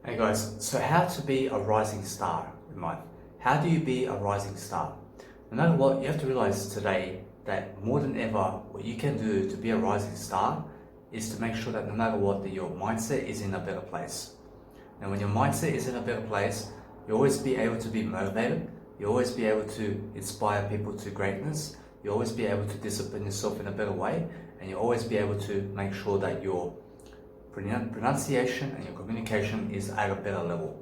Hey guys, so how to be a rising star in life? How do you be a rising star? No matter what, you have to realize today that more than ever, what you can do to be a rising star is to make sure that no matter what, that your mindset is in a better place. And when your mindset is in a better place, you always be able to be motivated, you always be able to inspire people to greatness, you always be able to discipline yourself in a better way, and you always be able to make sure that your pronunciation and your communication is at a better level.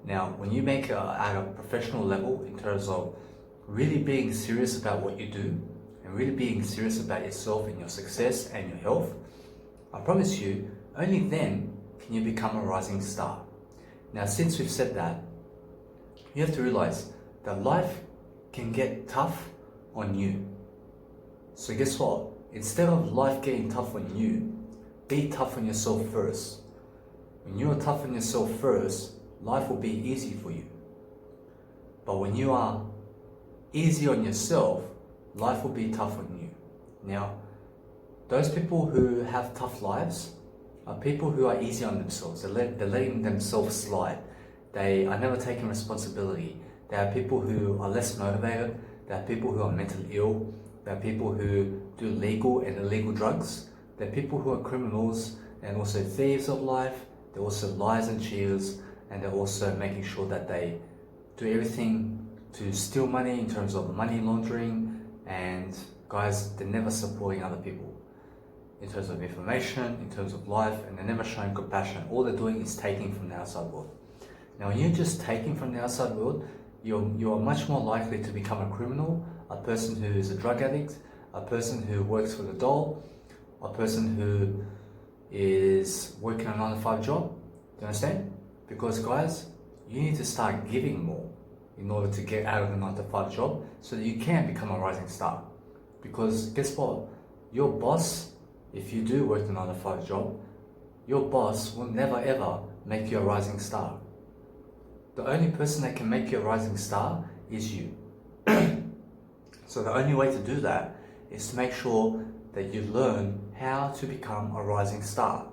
Now, when you make it at a professional level in terms of really being serious about what you do and really being serious about yourself and your success and your health, I promise you, only then can you become a rising star. Now, since we've said that, you have to realize that life can get tough on you. So guess what? Instead of life getting tough on you, be tough on yourself first. When you are tough on yourself first, life will be easy for you. But when you are easy on yourself, life will be tough on you. Now, those people who have tough lives are people who are easy on themselves. They're letting themselves slide. They are never taking responsibility. They are people who are less motivated. They are people who are mentally ill. They are people who do legal and illegal drugs. They're people who are criminals and also thieves of life. They're also liars and cheaters, and they're also making sure that they do everything to steal money in terms of money laundering. And guys, they're never supporting other people in terms of information, in terms of life, and they're never showing compassion. All they're doing is taking from the outside world. Now, when you're just taking from the outside world, you're much more likely to become a criminal, a person who is a drug addict, a person who works for the dole, a person who is working a 9-to-5 job. Do you understand? Because guys, you need to start giving more in order to get out of the 9-to-5 job so that you can become a rising star. Because guess what? Your boss, if you do work the 9-to-5 job, your boss will never ever make you a rising star. The only person that can make you a rising star is you. So the only way to do that is to make sure that you learn how to become a rising star.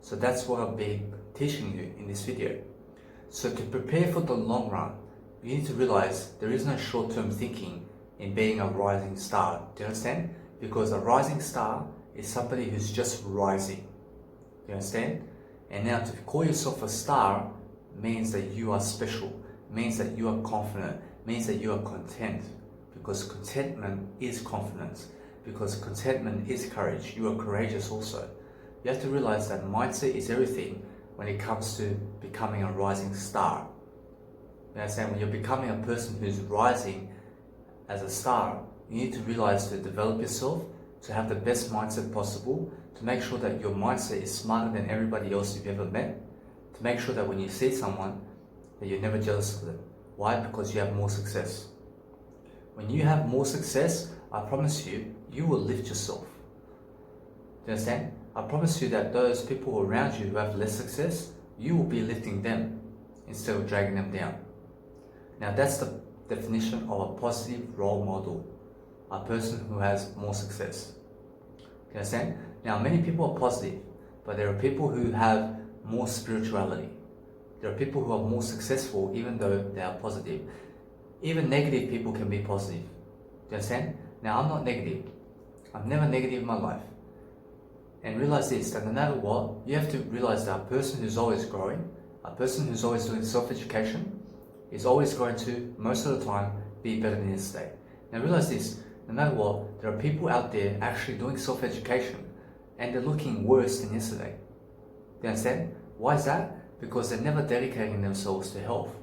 So that's what I'll be teaching you in this video. So to prepare for the long run, you need to realize there is no short-term thinking in being a rising star. Do you understand? Because a rising star is somebody who's just rising. Do you understand? And now to call yourself a star means that you are special, means that you are confident, means that you are content. Because contentment is confidence. Because contentment is courage. You are courageous also. You have to realize that mindset is everything when it comes to becoming a rising star. You understand? When you're becoming a person who's rising as a star, you need to realize to develop yourself, to have the best mindset possible, to make sure that your mindset is smarter than everybody else you've ever met, to make sure that when you see someone, that you're never jealous of them. Why? Because you have more success. When you have more success, I promise you, you will lift yourself. Do you understand? I promise you that those people around you who have less success, you will be lifting them instead of dragging them down. Now that's the definition of a positive role model. A person who has more success. Do you understand? Now many people are positive, but there are people who have more spirituality. There are people who are more successful even though they are positive. Even negative people can be positive. Do you understand? Now, I'm not negative. I'm never negative in my life. And realize this, that no matter what, you have to realize that a person who's always growing, a person who's always doing self-education, is always going to, most of the time, be better than yesterday. Now realize this, no matter what, there are people out there actually doing self-education, and they're looking worse than yesterday. Do you understand? Why is that? Because they're never dedicating themselves to health.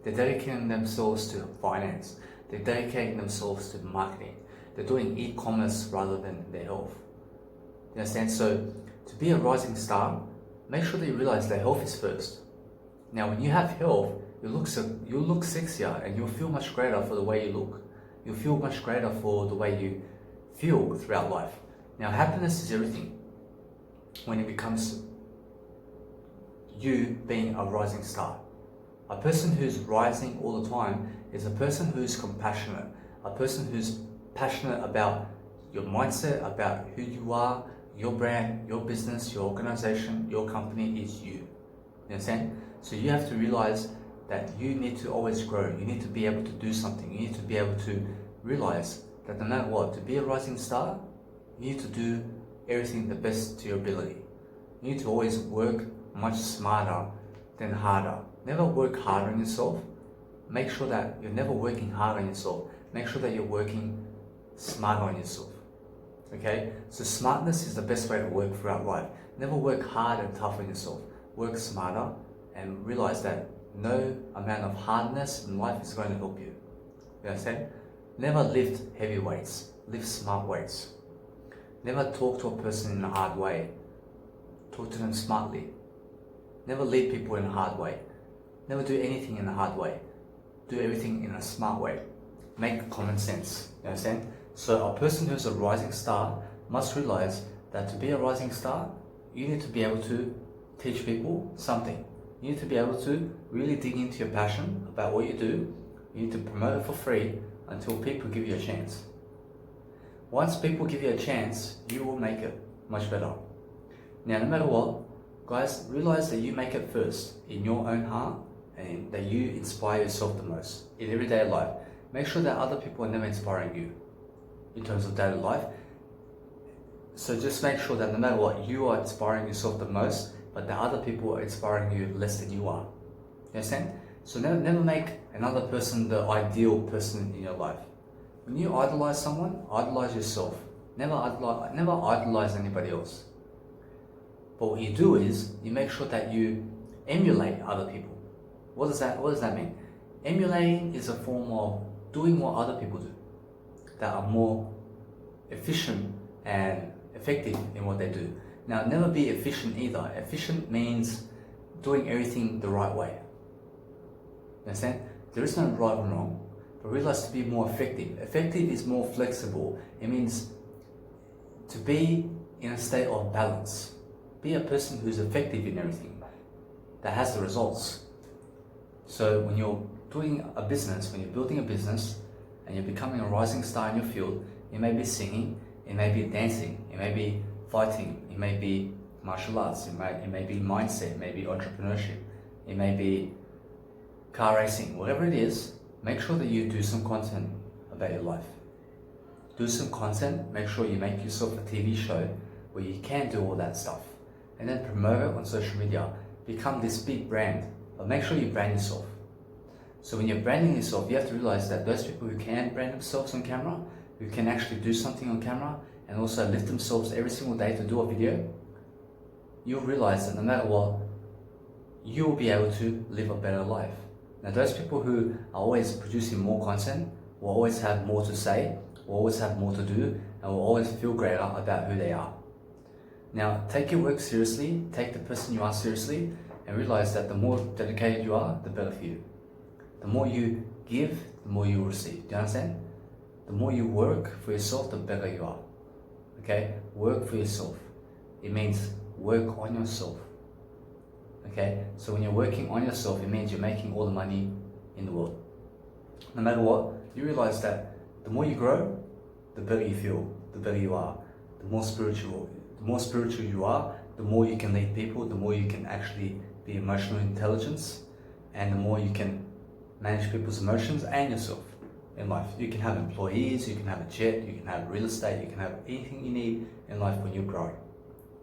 They're dedicating themselves to finance. They're dedicating themselves to marketing. They're doing e-commerce rather than their health. You understand? So to be a rising star, make sure that you realize that health is first. Now when you have health, you'll look sexier and you'll feel much greater for the way you look. You'll feel much greater for the way you feel throughout life. Now happiness is everything when it becomes you being a rising star. A person who's rising all the time is a person who's compassionate, a person who's passionate about your mindset, about who you are, your brand, your business, your organization, your company is you. You understand? So you have to realize that you need to always grow. You need to be able to do something. You need to be able to realize that no matter what, to be a rising star, you need to do everything the best to your ability. You need to always work much smarter than harder. Never work harder on yourself. Make sure that you're never working hard on yourself. Make sure that you're working smarter on yourself. Okay? So smartness is the best way to work throughout life. Never work hard and tough on yourself. Work smarter and realize that no amount of hardness in life is going to help you. You understand? Never lift heavy weights. Lift smart weights. Never talk to a person in a hard way. Talk to them smartly. Never lead people in a hard way. Never do anything in a hard way. Do everything in a smart way. Make common sense. You understand? So a person who's a rising star must realize that to be a rising star, you need to be able to teach people something. You need to be able to really dig into your passion about what you do. You need to promote it for free until people give you a chance. Once people give you a chance, you will make it much better. Now, no matter what, guys, realize that you make it first in your own heart and that you inspire yourself the most in everyday life. Make sure that other people are never inspiring you in terms of daily life. So just make sure that no matter what, you are inspiring yourself the most, but the other people are inspiring you less than you are. You understand? So never make another person the ideal person in your life. When you idolize someone, idolize yourself. Never idolize anybody else. But what you do is you make sure that you emulate other people. What does that mean? Emulating is a form of doing what other people do that are more efficient and effective in what they do. Now, never be efficient either. Efficient means doing everything the right way. You understand? There is no right and wrong, but realize to be more effective. Effective is more flexible. It means to be in a state of balance. Be a person who's effective in everything, that has the results. So when you're doing a business, when you're building a business, and you're becoming a rising star in your field, it may be singing, it may be dancing, it may be fighting, it may be martial arts, it may be mindset, it may be entrepreneurship, it may be car racing, whatever it is. Make sure that you do some content about your life. Do some content, make sure you make yourself a TV show where you can do all that stuff. And then promote it on social media. Become this big brand, but make sure you brand yourself. So when you're branding yourself, you have to realize that those people who can brand themselves on camera, who can actually do something on camera, and also lift themselves every single day to do a video, you'll realize that no matter what, you will be able to live a better life. Now, those people who are always producing more content will always have more to say, will always have more to do, and will always feel greater about who they are. Now, take your work seriously, take the person you are seriously, and realize that the more dedicated you are, the better for you. The more you give, the more you receive. Do you understand? The more you work for yourself, the better you are. Okay? Work for yourself. It means work on yourself. Okay? So when you're working on yourself, it means you're making all the money in the world. No matter what, you realize that the more you grow, the better you feel, the better you are, the more spiritual you are, the more you can lead people, the more you can actually be emotional intelligence, and the more you can manage people's emotions and yourself in life. You can have employees, you can have a jet, you can have real estate, you can have anything you need in life when you grow.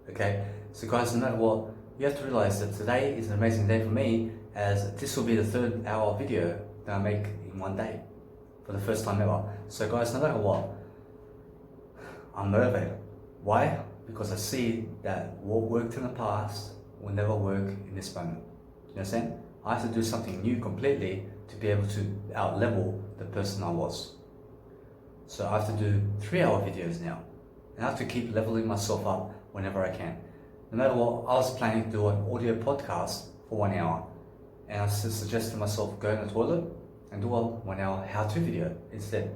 Okay? So guys, no matter what, you have to realize that today is an amazing day for me, as this will be the 3rd hour video that I make in one day for the first time ever. So guys, no matter what, I'm motivated. Why? Because I see that what worked in the past will never work in this moment. You understand? I have to do something new completely to be able to out-level the person I was. So I have to do 3-hour videos now. And I have to keep leveling myself up whenever I can. No matter what, I was planning to do an audio podcast for 1 hour. And I suggested to myself, go in the toilet and do a 1 hour how-to video instead.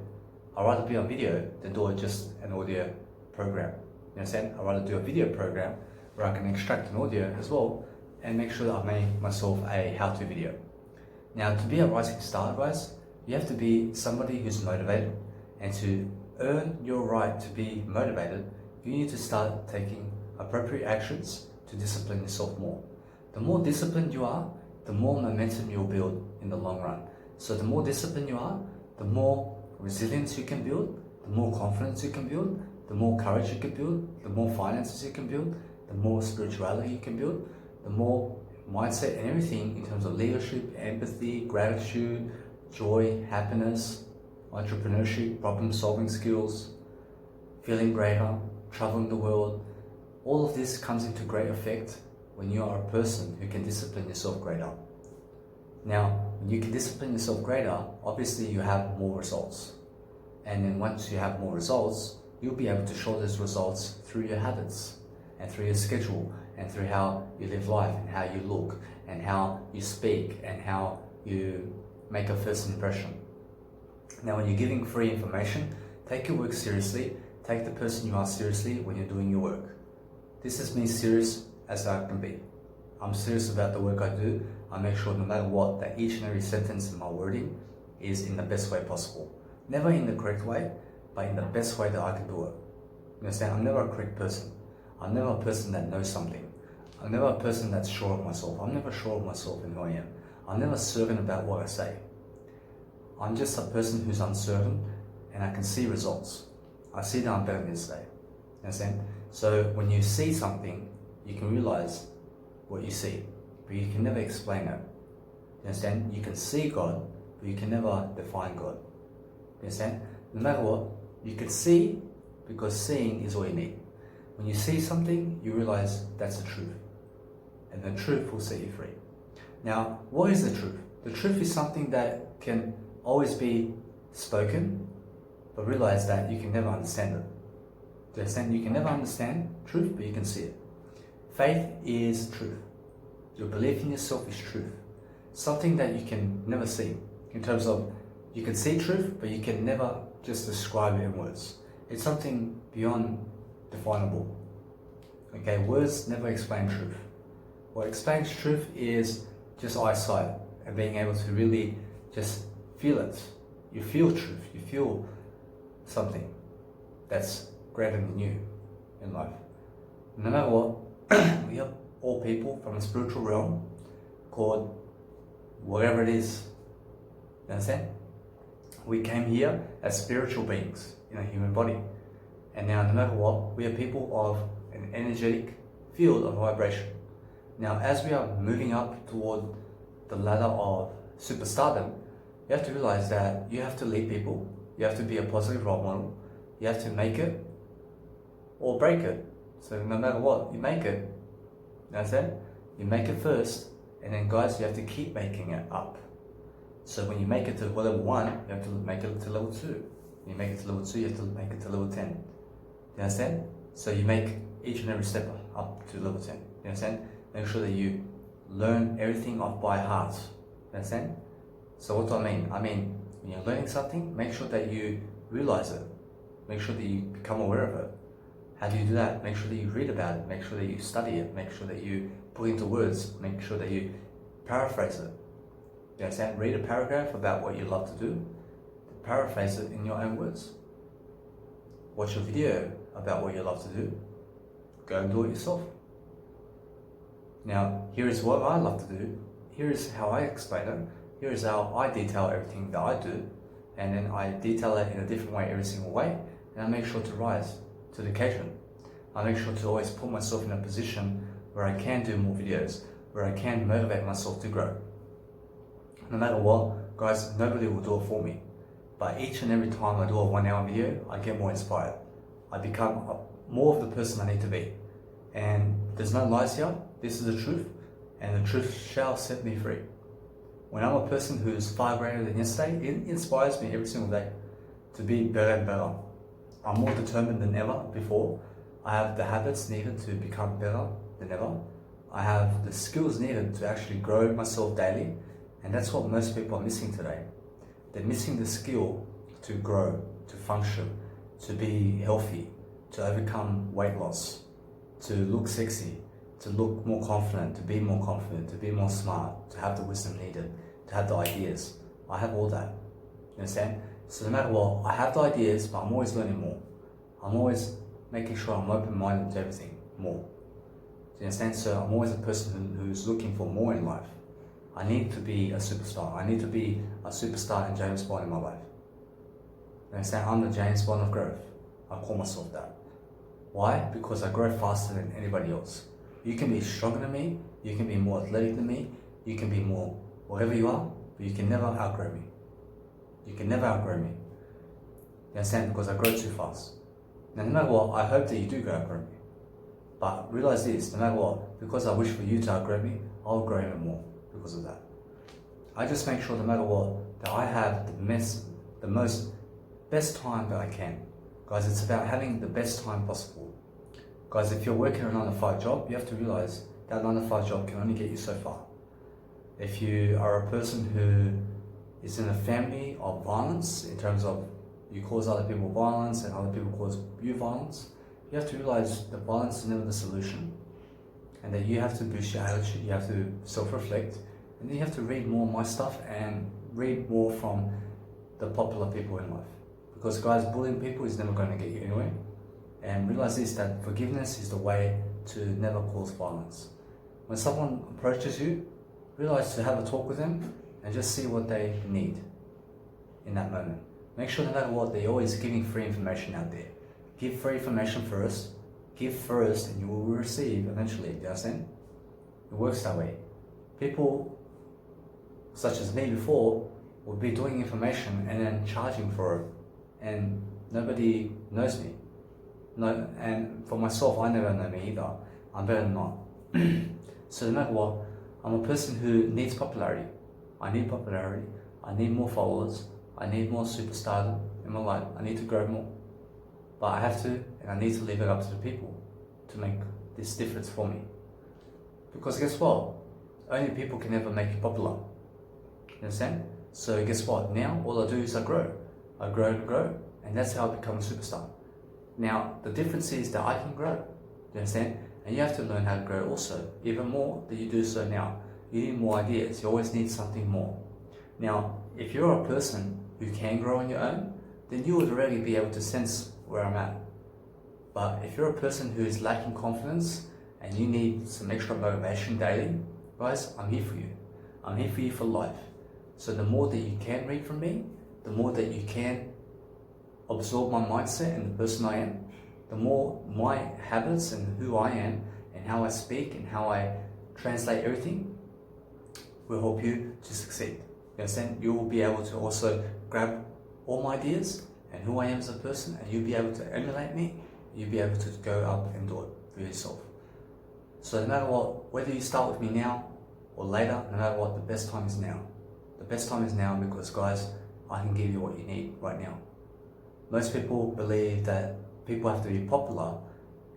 I'd rather be on video than do just an audio program. You understand? I'd rather do a video program where I can extract an audio as well and make sure that I make myself a how-to video. Now, to be a rising star, guys, you have to be somebody who's motivated, and to earn your right to be motivated, you need to start taking appropriate actions to discipline yourself more. The more disciplined you are, the more momentum you'll build in the long run. So the more disciplined you are, the more resilience you can build, the more confidence you can build, the more courage you can build, the more finances you can build, the more spirituality you can build, the more mindset and everything in terms of leadership, empathy, gratitude, joy, happiness, entrepreneurship, problem solving skills, feeling greater, traveling the world. All of this comes into great effect when you are a person who can discipline yourself greater. Now, when you can discipline yourself greater, obviously you have more results. And then once you have more results, you'll be able to show those results through your habits and through your schedule and through how you live life and how you look and how you speak and how you make a first impression. Now, when you're giving free information, take your work seriously. Take the person you are seriously when you're doing your work. This is me serious as I can be. I'm serious about the work I do. I make sure no matter what that each and every sentence in my wording is in the best way possible. Never in the correct way, but in the best way that I can do it. You understand? I'm never a correct person. I'm never a person that knows something. I'm never a person that's sure of myself. I'm never sure of myself and who I am. I'm never certain about what I say. I'm just a person who's uncertain and I can see results. I see that I'm better than yesterday. You understand? So when you see something, you can realize what you see, but you can never explain it. You understand? You can see God, but you can never define God. You understand? No matter what, you can see because seeing is all you need. When you see something, you realize that's the truth. And the truth will set you free. Now, what is the truth? The truth is something that can always be spoken, but realize that you can never understand it. Do you understand? You can never understand truth, but you can see it. Faith is truth. Your belief in yourself is truth. Something that you can never see. In terms of, you can see truth, but you can never just describe it in words. It's something beyond definable. Okay, words never explain truth. What explains truth is just eyesight and being able to really just feel it. You feel truth. You feel something that's greater than you in life. No matter what, we are all people from a spiritual realm called whatever it is. You understand? We came here as spiritual beings in a human body. And now, no matter what, we are people of an energetic field of vibration. Now, as we are moving up toward the ladder of superstardom, you have to realize that you have to lead people. You have to be a positive role model. You have to make it or break it. So no matter what, you make it. You understand? You make it first, and then guys, you have to keep making it up. So when you make it to level 1, you have to make it to level 2. When you make it to level 2, you have to make it to level 10. You understand? So you make each and every step up to level 10. You understand? Make sure that you learn everything off by heart. You understand? So what do I mean? I mean, when you're learning something, make sure that you realize it. Make sure that you become aware of it. How do you do that? Make sure that you read about it. Make sure that you study it. Make sure that you put into words. Make sure that you paraphrase it. You understand? Read a paragraph about what you love to do. Paraphrase it in your own words. Watch a video about what you love to do. Go and do it yourself. Now, here is what I love to do. Here is how I explain it. Here is how I detail everything that I do. And then I detail it in a different way every single way. And I make sure to rise to the occasion. I make sure to always put myself in a position where I can do more videos, where I can motivate myself to grow. No matter what, guys, nobody will do it for me. But each and every time I do a 1 hour video, I get more inspired. I become more of the person I need to be. And there's no lies here. This is the truth. And the truth shall set me free. When I'm a person who's far greater than yesterday, it inspires me every single day to be better and better. I'm more determined than ever before. I have the habits needed to become better than ever. I have the skills needed to actually grow myself daily. And that's what most people are missing today. They're missing the skill to grow, to function, to be healthy, to overcome weight loss, to look sexy, to look more confident, to be more confident, to be more smart, to have the wisdom needed, to have the ideas. I have all that. You understand? So no matter what, I have the ideas, but I'm always learning more. I'm always making sure I'm open-minded to everything more. you understand? So I'm always a person who's looking for more in life. I need to be a superstar. I need to be a superstar and James Bond in my life. You understand? I'm the James Bond of growth. I call myself that. Why? Because I grow faster than anybody else. You can be stronger than me, you can be more athletic than me, you can be more whatever you are, but you can never outgrow me. You can never outgrow me. You understand? Because I grow too fast. Now, no matter what, I hope that you do outgrow me. But realize this, no matter what, because I wish for you to outgrow me, I'll grow even more because of that. I just make sure no matter what, that I have the best time that I can. Guys, it's about having the best time possible. Guys, if you're working a 9-to-5 job, you have to realize that 9-to-5 job can only get you so far. If you are a person who is in a family of violence, in terms of you cause other people violence and other people cause you violence, you have to realize that violence is never the solution, and that you have to boost your attitude, you have to self-reflect, and then you have to read more of my stuff and read more from the popular people in life. Because guys, bullying people is never going to get you anywhere. And realize this, that forgiveness is the way to never cause violence. When someone approaches you, realize to have a talk with them and just see what they need in that moment. Make sure no matter what, they're always giving free information out there. Give free information first, give first, and you will receive eventually. Do you understand? It works that way. People such as me before would be doing information and then charging for it, and nobody knows me. No, and for myself, I never know me either. I'm better than not. So no matter what, I'm a person who needs popularity. I need popularity. I need more followers. I need more superstardom in my life. I need to grow more. But I have to, and I need to leave it up to the people to make this difference for me. Because guess what? Only people can ever make you popular. You understand? So guess what? Now all I do is I grow. I grow and grow, and that's how I become a superstar. Now the difference is that I can grow. You understand? And you have to learn how to grow also, even more than you do so now. You need more ideas. You always need something more. Now, if you're a person who can grow on your own, then you would already be able to sense where I'm at. But if you're a person who is lacking confidence and you need some extra motivation daily, guys, I'm here for you. I'm here for you for life. So the more that you can read from me, the more that you can absorb my mindset and the person I am, the more my habits and who I am and how I speak and how I translate everything will help you to succeed. You understand? You will be able to also grab all my ideas and who I am as a person, and you'll be able to emulate me. You'll be able to go up and do it for yourself. So no matter what, whether you start with me now or later, no matter what, the best time is now. The best time is now because guys, I can give you what you need right now. Most people believe that people have to be popular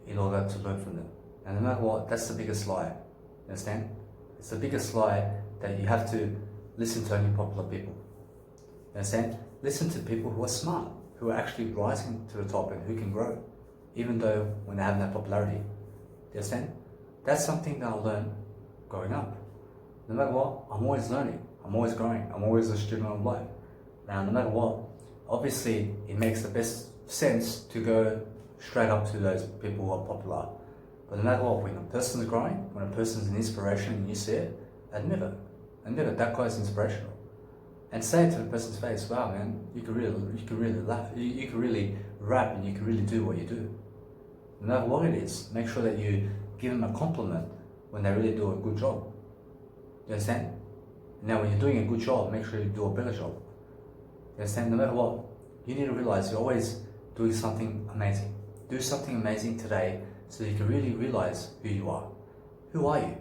in order to learn from them. And no matter what, that's the biggest lie. You understand? It's the biggest lie that you have to listen to only popular people. You understand? Listen to people who are smart, who are actually rising to the top and who can grow, even though when they have no popularity. You understand? That's something that I learned growing up. No matter what, I'm always learning, I'm always growing, I'm always a student of life. Now, no matter what, obviously it makes the best sense to go straight up to those people who are popular. But no matter what, when a person's growing, when a person's an inspiration and you see it, admit it, that guy's inspirational. And say it to the person's face, wow man, you can really laugh, you can really rap and you can really do what you do. No matter what it is, make sure that you give them a compliment when they really do a good job. You understand? Now when you're doing a good job, make sure you do a better job. You understand? No matter what, you need to realize you're always doing something amazing. Do something amazing today so you can really realize who you are. Who are you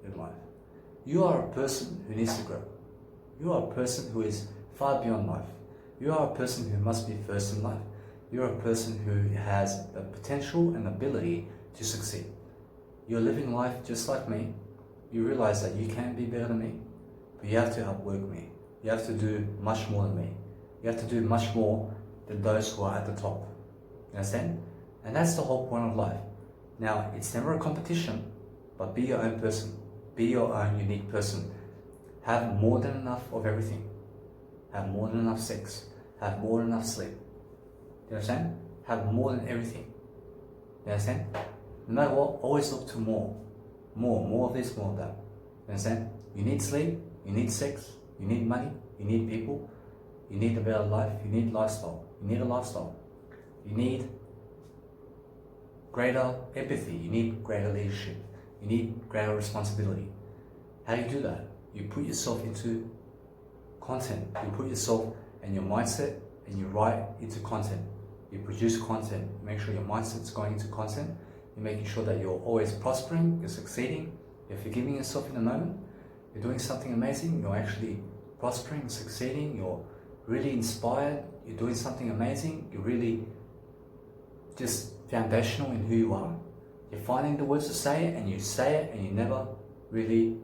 in life? You are a person who needs to grow. You are a person who is far beyond life. You are a person who must be first in life. You're a person who has the potential and ability to succeed. You're living life just like me. You realize that you can be better than me, but you have to outwork me. You have to do much more than me. You have to do much more than those who are at the top. You understand? And that's the whole point of life. Now, it's never a competition, but be your own person. Be your own unique person. Have more than enough of everything. Have more than enough sex. Have more than enough sleep. You understand? Have more than everything. You understand? no matter what, always look to more of this, more of that. You understand? You need sleep, you need sex, you need money, you need people, you need a better life, you need lifestyle, you need a lifestyle, you need greater empathy, you need greater leadership, you need greater responsibility. How do you do that? You put yourself into content, you put yourself and your mindset and you write into content. You produce content, make sure your mindset's going into content, you're making sure that you're always prospering, you're succeeding, you're forgiving yourself in the moment, you're doing something amazing, you're actually prospering, succeeding, you're really inspired, you're doing something amazing, you're really just foundational in who you are. You're finding the words to say it and you never really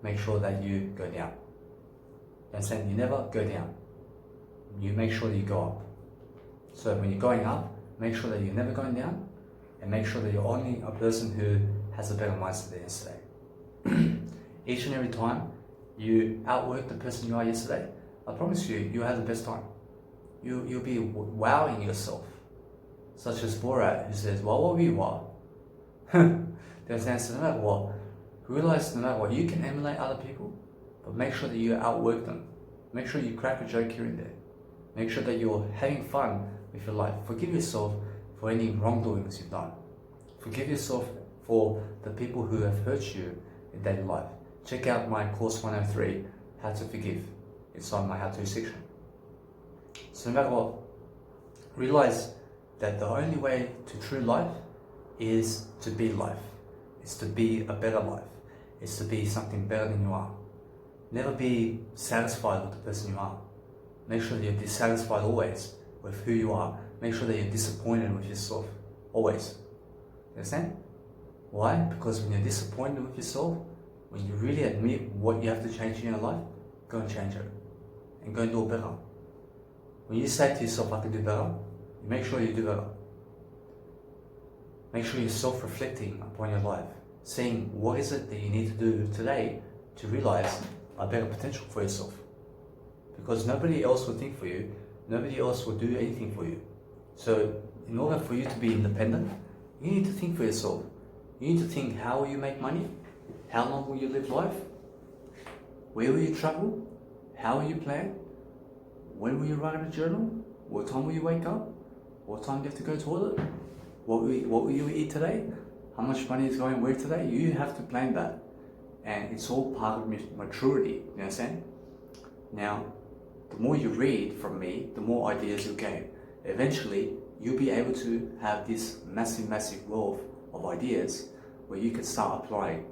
make sure that you go down. You understand? You never go down. You make sure that you go up. So when you're going up, make sure that you're never going down and make sure that you're only a person who has a better mindset than yesterday. Each and every time you outwork the person you are yesterday, I promise you, you'll have the best time. You'll be wowing yourself. Such as Borat, who says, well, what were you what? There's an answer, no matter what. Realize no matter what, you can emulate other people, but make sure that you outwork them. Make sure you crack a joke here and there. Make sure that you're having fun with your life. Forgive yourself for any wrongdoings you've done. Forgive yourself for the people who have hurt you in daily life. Check out my course 103, How to Forgive. It's on my How To section. So no matter what, realize that the only way to true life is to be life. It's to be a better life. It's to be something better than you are. Never be satisfied with the person you are. Make sure that you're dissatisfied always with who you are. Make sure that you're disappointed with yourself, always. You understand? Why? Because when you're disappointed with yourself, when you really admit what you have to change in your life, go and change it. And go and do it better. When you say to yourself, I can do better, you make sure you do better. Make sure you're self-reflecting upon your life, seeing what is it that you need to do today to realize a better potential for yourself. Because nobody else will think for you, nobody else will do anything for you. So in order for you to be independent, you need to think for yourself. You need to think, how will you make money? How long will you live life? Where will you travel? How will you plan? When will you write in a journal? What time will you wake up? What time do you have to go to toilet? What will you eat today? How much money is going where today? You have to plan that. And it's all part of maturity, you understand? Now, the more you read from me, the more ideas you gain. Eventually, you'll be able to have this massive wealth of ideas where you can start applying.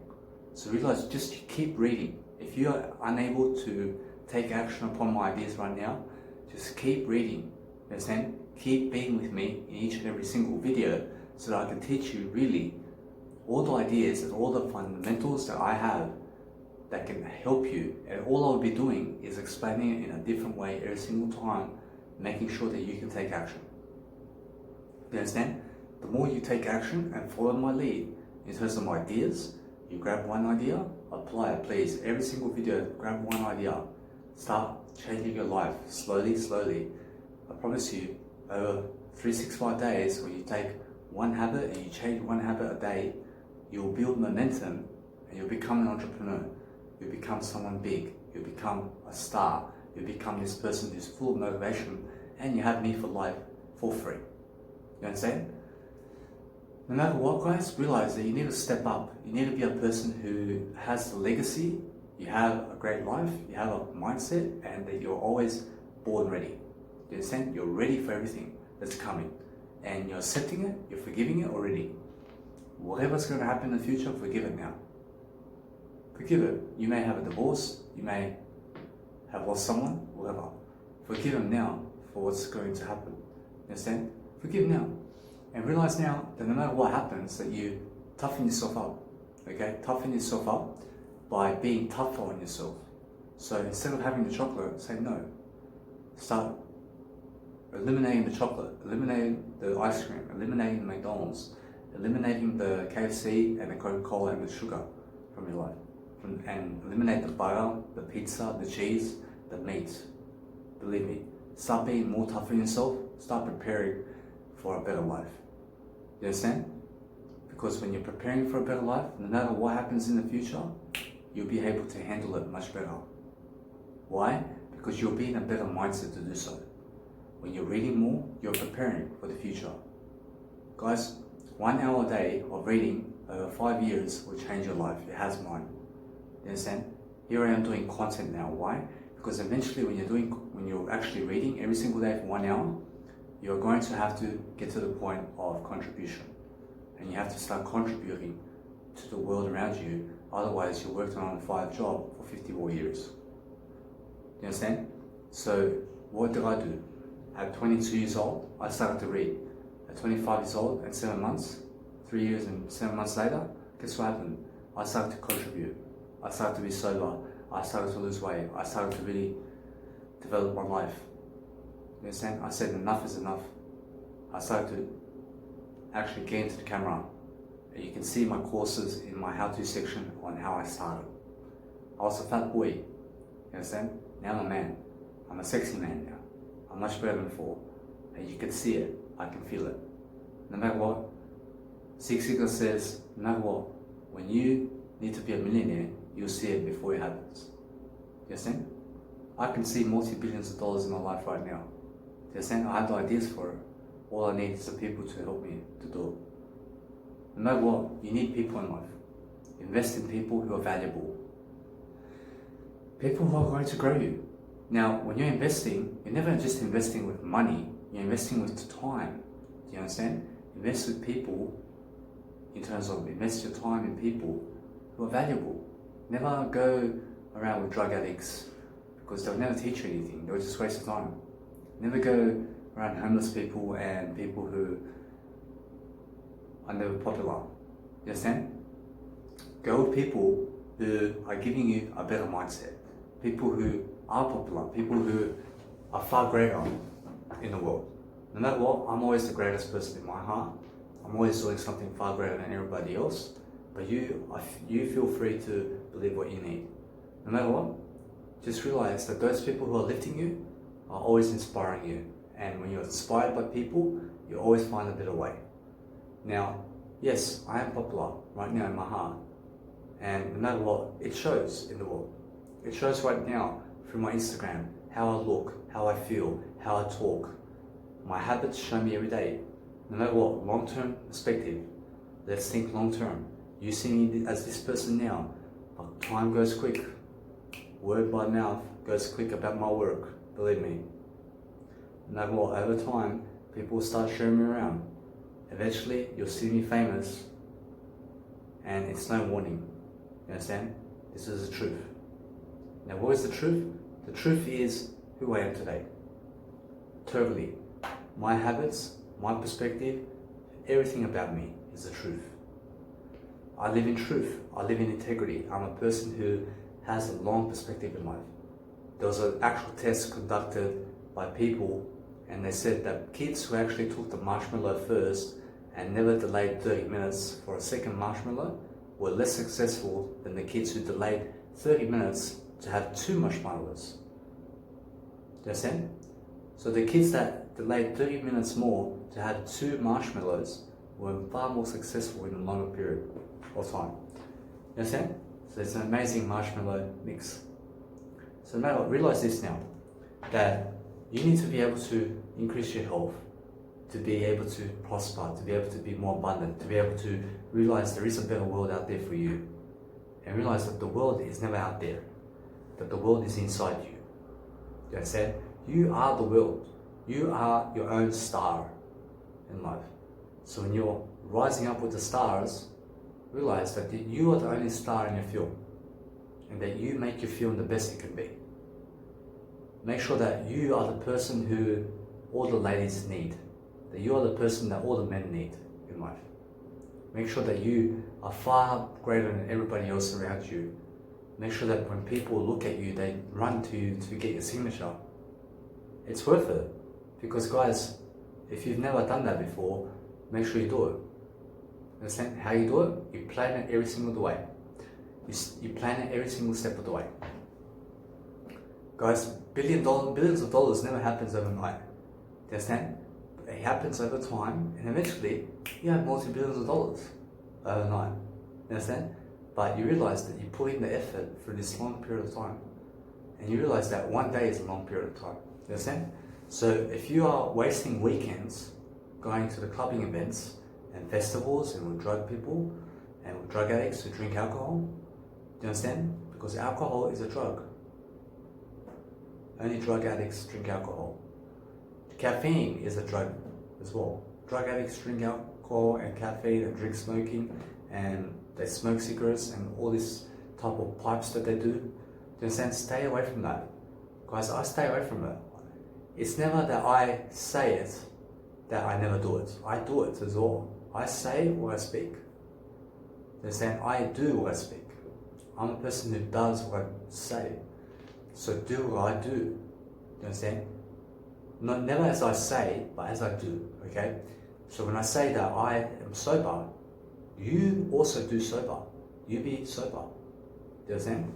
So realize, just keep reading. If you are unable to take action upon my ideas right now, just keep reading, you understand? Keep being with me in each and every single video so that I can teach you really all the ideas and all the fundamentals that I have that can help you. And all I will be doing is explaining it in a different way every single time, making sure that you can take action. You understand? The more you take action and follow my lead in terms of ideas, you grab one idea, apply it, please. Every single video, grab one idea. Start changing your life slowly. I promise you, over 365 days, when you take one habit and you change one habit a day, you'll build momentum and you'll become an entrepreneur. You'll become someone big. You'll become a star. You'll become this person who's full of motivation, and you have me for life for free. You understand? No matter what, guys, realize that you need to step up. You need to be a person who has a legacy, you have a great life, you have a mindset, and that you're always born ready. You understand? You're ready for everything that's coming. And you're accepting it, you're forgiving it already. Whatever's going to happen in the future, forgive it now. Forgive it. You may have a divorce, you may have lost someone, whatever. Forgive them now for what's going to happen. You understand? Forgive now. And realize now that no matter what happens, that you toughen yourself up. Okay? Toughen yourself up by being tougher on yourself. So instead of having the chocolate, say no. Start eliminating the chocolate, eliminating the ice cream, eliminating the McDonald's, eliminating the KFC and the Coca-Cola and the sugar from your life. And eliminate the butter, the pizza, the cheese, the meat. Believe me, start being more tough on yourself, start preparing for a better life. You understand? Because when you're preparing for a better life, no matter what happens in the future, you'll be able to handle it much better. Why? Because you'll be in a better mindset to do so. When you're reading more, you're preparing for the future. Guys, 1 hour a day of reading over 5 years will change your life. It has mine. You understand? Here I am doing content now. Why? Because eventually when you're actually reading every single day for 1 hour, you're going to have to get to the point of contribution. And you have to start contributing to the world around you. Otherwise, you worked on a 9-to-5 job for 50 more years. You understand? So, what did I do? At 22 years old, I started to read. At 25 years old and 7 months, 3 years and 7 months later, guess what happened? I started to contribute. I started to be sober. I started to lose weight. I started to really develop my life. You understand? I said enough is enough. I started to actually get into the camera. And you can see my courses in my how-to section on how I started. I was a fat boy. You understand? Now I'm a man. I'm a sexy man now. I'm much better than before. And you can see it. I can feel it. No matter what, Zig Ziglar says, no matter what, when you need to be a millionaire, you'll see it before it happens. You understand? I can see multi-billions of dollars in my life right now. You understand? I have the ideas for it. All I need is the people to help me to do it. No matter what, you need people in life. Invest in people who are valuable. People who are going to grow you. Now, when you're investing, you're never just investing with money, you're investing with time. Do you understand? Invest with people in terms of invest your time in people who are valuable. Never go around with drug addicts because they'll never teach you anything. They'll just waste your time. Never go around homeless people and people who are never popular. You understand? Go with people who are giving you a better mindset. People who are popular, people who are far greater in the world. No matter what, I'm always the greatest person in my heart. I'm always doing something far greater than everybody else. But you feel free to believe what you need. No matter what, just realize that those people who are lifting you are always inspiring you. And when you're inspired by people, you always find a better way. Now, yes, I am popular right now in my heart. And no matter what, it shows in the world. It shows right now through my Instagram, how I look, how I feel, how I talk. My habits show me every day. No matter what, long-term perspective. Let's think long-term. You see me as this person now, but time goes quick. Word by mouth goes quick about my work, believe me. No matter what, over time, people will start showing me around. Eventually, you'll see me famous, and it's no warning. You understand? This is the truth. Now, what is the truth? The truth is who I am today. Totally. My habits, my perspective, everything about me is the truth. I live in truth. I live in integrity. I'm a person who has a long perspective in life. There was an actual test conducted by people, and they said that kids who actually took the marshmallow first and never delayed 30 minutes for a second marshmallow were less successful than the kids who delayed 30 minutes to have 2 marshmallows. Do you understand? So the kids that delayed 30 minutes more to have 2 marshmallows were far more successful in a longer period of time. You understand? So it's an amazing marshmallow mix. So now realize this now, that you need to be able to increase your health, to be able to prosper, to be able to be more abundant, to be able to realize there is a better world out there for you. And realize that the world is never out there, that the world is inside you. You understand? You are the world. You are your own star in life. So when you're rising up with the stars, realize that you are the only star in your film, and that you make your film the best it can be. Make sure that you are the person who all the ladies need, that you are the person that all the men need in life. Make sure that you are far greater than everybody else around you. Make sure that when people look at you, they run to you to get your signature. It's worth it. Because guys, if you've never done that before, make sure you do it. Understand how you do it? You plan it every single way. You plan it every single step of the way. Guys, billions of dollars never happens overnight. Understand? It happens over time, and eventually you have multi-billions of dollars. overnight. You understand? But you realize that you put in the effort for this long period of time. And you realize that one day is a long period of time. You understand? So if you are wasting weekends going to the clubbing events and festivals and with drug people and with drug addicts who drink alcohol, do you understand? Because alcohol is a drug. Only drug addicts drink alcohol. Caffeine is a drug as well. Drug addicts drink alcohol and caffeine and drink smoking and they smoke cigarettes and all this type of pipes that they do. Do you understand? Stay away from that. Guys, I stay away from it. It's never that I say it, that I never do it. I do it as well. I say what I speak. You understand? I do what I speak. I'm a person who does what I say. So do what I do. You understand? Not never as I say, but as I do. Okay? So when I say that I am sober, you also do sober. You be sober. You understand?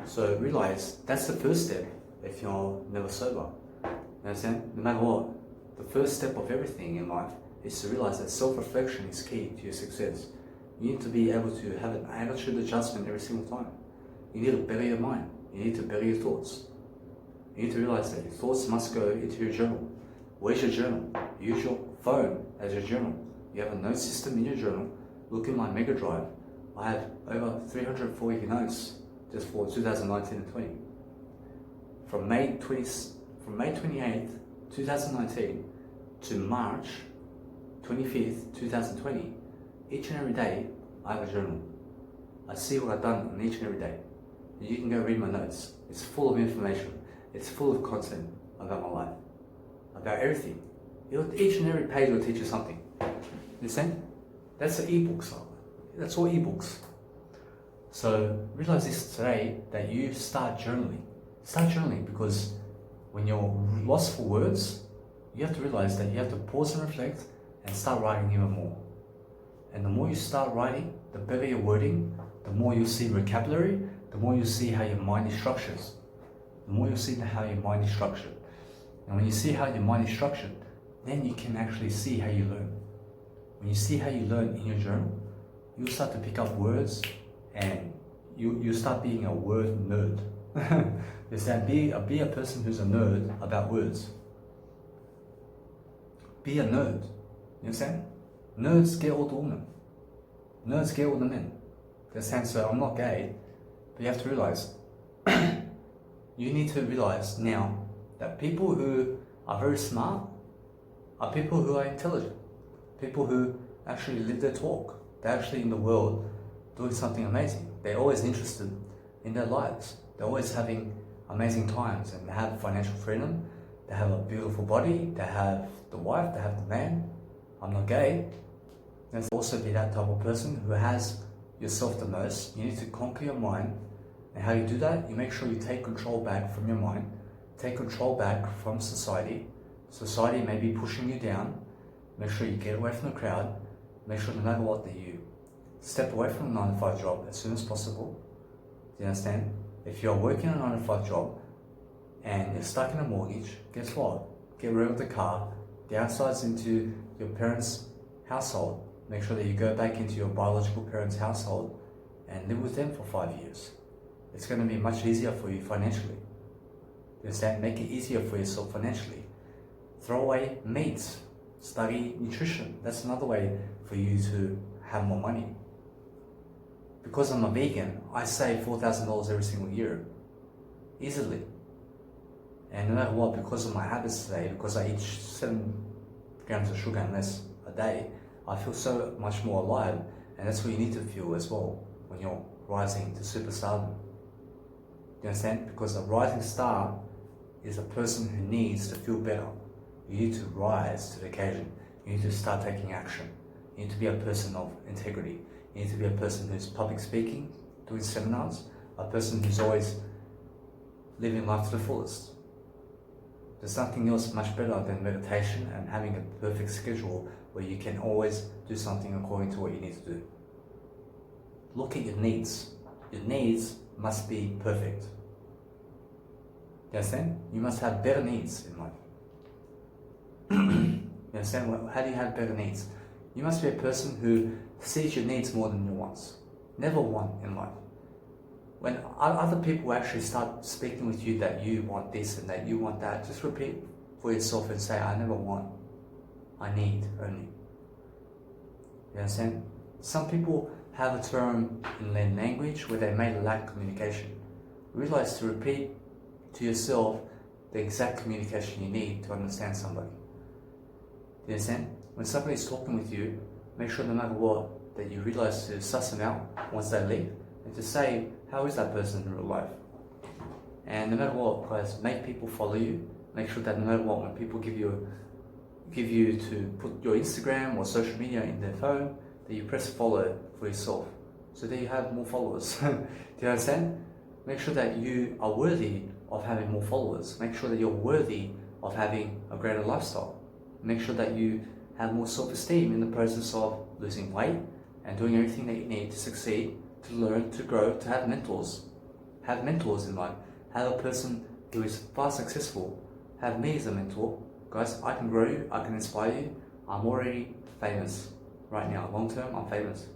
So realize that's the first step if you're never sober. You understand? No matter what, the first step of everything in life is to realize that self-reflection is key to your success. You need to be able to have an attitude adjustment every single time. You need to better your mind. You need to better your thoughts. You need to realize that your thoughts must go into your journal. Where's your journal? Use your phone as your journal. You have a note system in your journal. Look in my Mega Drive. I have over 340 notes just for 2019 and 20. From May 28th, 2019 to March 25th, 2020, each and every day I have a journal. I see what I've done on each and every day. You can go read my notes. It's full of information. It's full of content about my life, about everything. Each and every page will teach you something. You understand? That's the ebooks. That's all ebooks. So realize this today, that you start journaling. Start journaling, because when you're lost for words, you have to realize that you have to pause and reflect and start writing even more. And the more you start writing, the better your wording, the more you'll see vocabulary, the more you'll see how your mind is structured. The more you'll see how your mind is structured. And when you see how your mind is structured, then you can actually see how you learn. When you see how you learn in your journal, you'll start to pick up words and you start being a word nerd. Be a person who's a nerd about words. Be a nerd. You understand? Nerds get all the women. Nerds get all the men. You understand? So I'm not gay, but you have to realize, you need to realize now that people who are very smart are people who are intelligent. People who actually live their talk. They're actually in the world doing something amazing. They're always interested in their lives. They're always having amazing times and they have financial freedom. They have a beautiful body. They have the wife. They have the man. I'm not gay. There's also be that type of person who has yourself the most. You need to conquer your mind. And how you do that? You make sure you take control back from your mind. Take control back from society. Society may be pushing you down. Make sure you get away from the crowd. Make sure no matter what that you step away from a 9-to-5 job as soon as possible. Do you understand? If you're working a 9-to-5 job and you're stuck in a mortgage, guess what? Get rid of the car, downsize into your parents' household. Make sure that you go back into your biological parents' household and live with them for 5 years. It's going to be much easier for you financially. You understand? Make it easier for yourself financially. Throw away meat. Study nutrition. That's another way for you to have more money. Because I'm a vegan, I save $4,000 every single year. Easily. And no matter what, because of my habits today, because I eat 7 grams of sugar and less a day, I feel so much more alive. And that's what you need to feel as well when you're rising to superstardom. You understand? Because a rising star is a person who needs to feel better. You need to rise to the occasion. You need to start taking action. You need to be a person of integrity. You need to be a person who's public speaking, doing seminars, a person who's always living life to the fullest. There's nothing else much better than meditation and having a perfect schedule where you can always do something according to what you need to do. Look at your needs. Your needs must be perfect. You understand? You must have better needs in life. You understand? How do you have better needs? You must be a person who sees your needs more than your wants. Never want in life. When other people actually start speaking with you that you want this and that you want that, just repeat for yourself and say, I never want, I need only. You understand? Some people have a term in their language where they may lack communication. Realize to repeat to yourself the exact communication you need to understand somebody. Do you understand? When somebody is talking with you, make sure no matter what, that you realize to suss them out once they leave and to say, how is that person in real life? And no matter what, guys, make people follow you. Make sure that no matter what, when people give you to put your Instagram or social media in their phone, that you press follow for yourself so that you have more followers. Do you understand? Make sure that you are worthy of having more followers. Make sure that you're worthy of having a greater lifestyle. Make sure that you have more self-esteem in the process of losing weight and doing everything that you need to succeed, to learn, to grow, to have mentors. Have mentors in life. Have a person who is far successful. Have me as a mentor. Guys, I can grow you, I can inspire you. I'm already famous right now. Long term, I'm famous.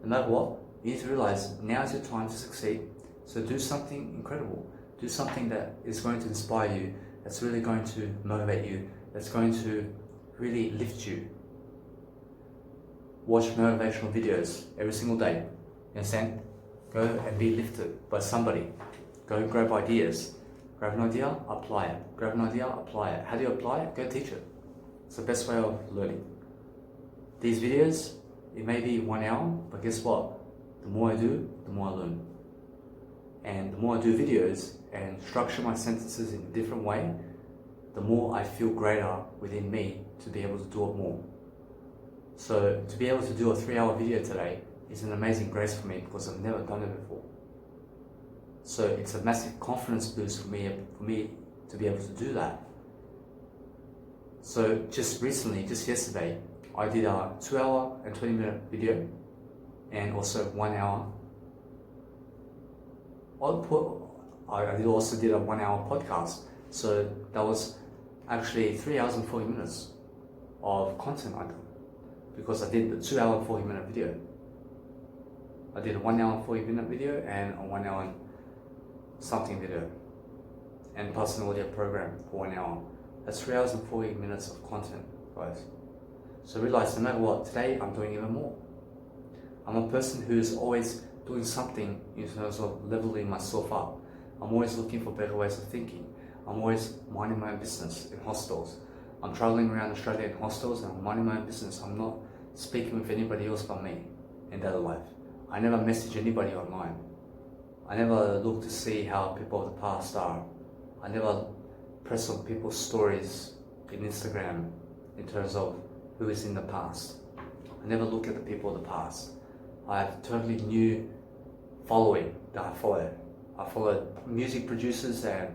No matter what, you need to realize now is your time to succeed. So do something incredible. Do something that is going to inspire you, that's really going to motivate you, that's going to really lift you. Watch motivational videos every single day. You understand? Go and be lifted by somebody. Go and grab ideas. Grab an idea, apply it. Grab an idea, apply it. How do you apply it? Go teach it. It's the best way of learning. These videos, it may be 1 hour, but guess what? The more I do, the more I learn. And the more I do videos and structure my sentences in a different way, the more I feel greater within me to be able to do it more. So to be able to do a 3-hour video today is an amazing grace for me because I've never done it before. So it's a massive confidence boost for me to be able to do that. So just recently, just yesterday, I did a 2-hour and 20-minute video and also 1 hour output. I also did a 1-hour podcast. So that was actually 3 hours and 40 minutes of content I did because I did the 2-hour and 40-minute video. I did a 1 hour and 40-minute video and a 1 hour and something video and plus an audio program for 1 hour. That's 3 hours and 40 minutes of content, guys. So realize no matter what, today I'm doing even more. I'm a person who's always doing something in terms of leveling myself up. I'm always looking for better ways of thinking. I'm always minding my own business in hostels. I'm traveling around Australia in hostels and I'm minding my own business. I'm not speaking with anybody else but me in that life. I never message anybody online. I never look to see how people of the past are. I never press on people's stories in Instagram in terms of who is in the past. I never look at the people of the past. I have totally new following that I follow. I follow music producers and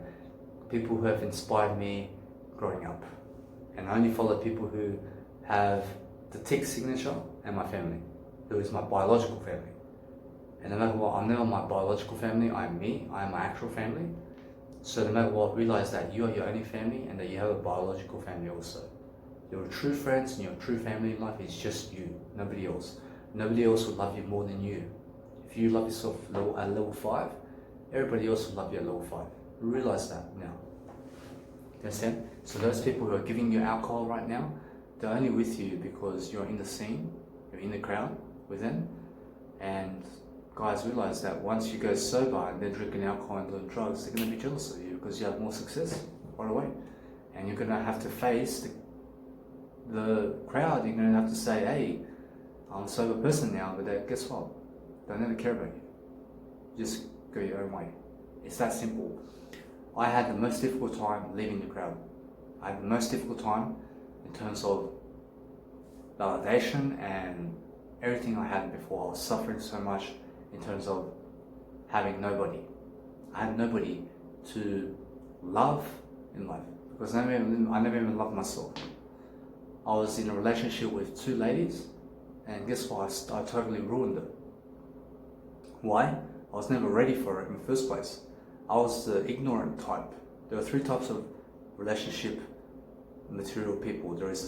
people who have inspired me growing up. And I only follow people who have the tick signature and my family, who is my biological family. And no matter what, I'm never my biological family, I'm me, I'm my actual family. So no matter what, realize that you are your only family and that you have a biological family also. Your true friends and your true family in life is just you, nobody else. Nobody else will love you more than you. If you love yourself at level 5, everybody else will love you at level 5. Realize that now. You understand? So those people who are giving you alcohol right now, they're only with you because you're in the scene, you're in the crowd with them. And guys, realize that once you go sober and they're drinking alcohol and doing drugs, they're going to be jealous of you because you have more success right away. And you're going to have to face the crowd. You're going to have to say, hey, I'm a sober person now, but guess what? They'll never care about you. Just go your own way. It's that simple. I had the most difficult time leaving the crowd. I had the most difficult time in terms of validation and everything I had before. I was suffering so much in terms of having nobody. I had nobody to love in life because I never even loved myself. I was in a relationship with 2 ladies and guess what? I totally ruined it. Why? I was never ready for it in the first place. I was the ignorant type. There are 3 types of relationship material people. There is a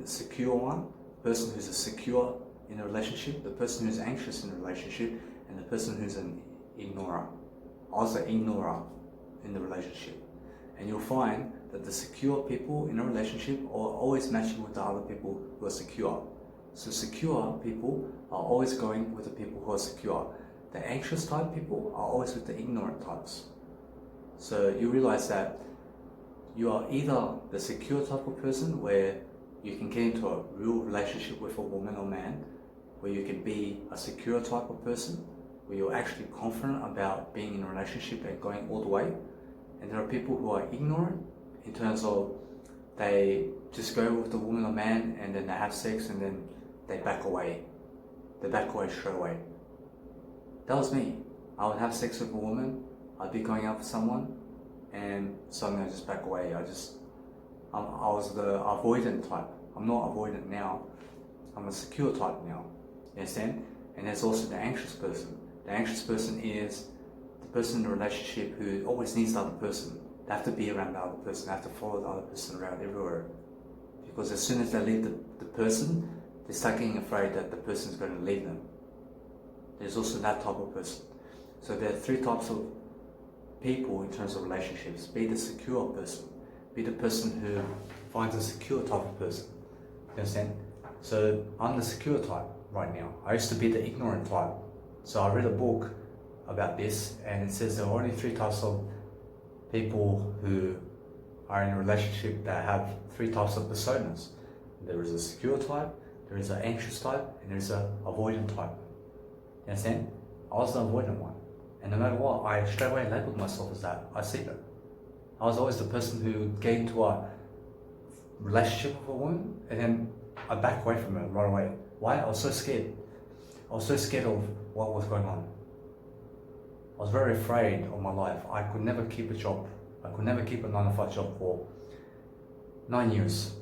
secure one, person who's secure in a relationship, the person who's anxious in a relationship, and the person who's an ignorer. Also ignorer in the relationship. And you'll find that the secure people in a relationship are always matching with the other people who are secure. So secure people are always going with the people who are secure. The anxious type people are always with the ignorant types. So you realize that you are either the secure type of person where you can get into a real relationship with a woman or man, where you can be a secure type of person, where you're actually confident about being in a relationship and going all the way. And there are people who are ignorant in terms of they just go with the woman or man and then they have sex and then they back away. They back away straight away. That was me. I would have sex with a woman, I'd be going out with someone, and suddenly I just back away. I was the avoidant type. I'm not avoidant now. I'm a secure type now. You understand? And there's also the anxious person. The anxious person is the person in the relationship who always needs the other person. They have to be around the other person. They have to follow the other person around everywhere. Because as soon as they leave the person, they start getting afraid that the person is going to leave them. There's also that type of person. So there are three types of people in terms of relationships. Be the secure person. Be the person who finds a secure type of person. You understand? So I'm the secure type right now. I used to be the ignorant type. So I read a book about this, and it says there are only three types of people who are in a relationship that have three types of personas. There is a secure type, there is an anxious type, and there is an avoidant type. You understand? I was the avoidant one. And no matter what, I straight away labeled myself as that. I see that. I was always the person who get into a relationship with a woman and then I back away from her right away. Why? I was so scared. I was so scared of what was going on. I was very afraid of my life. I could never keep a job. I could never keep a 9-to-5 job for 9 years.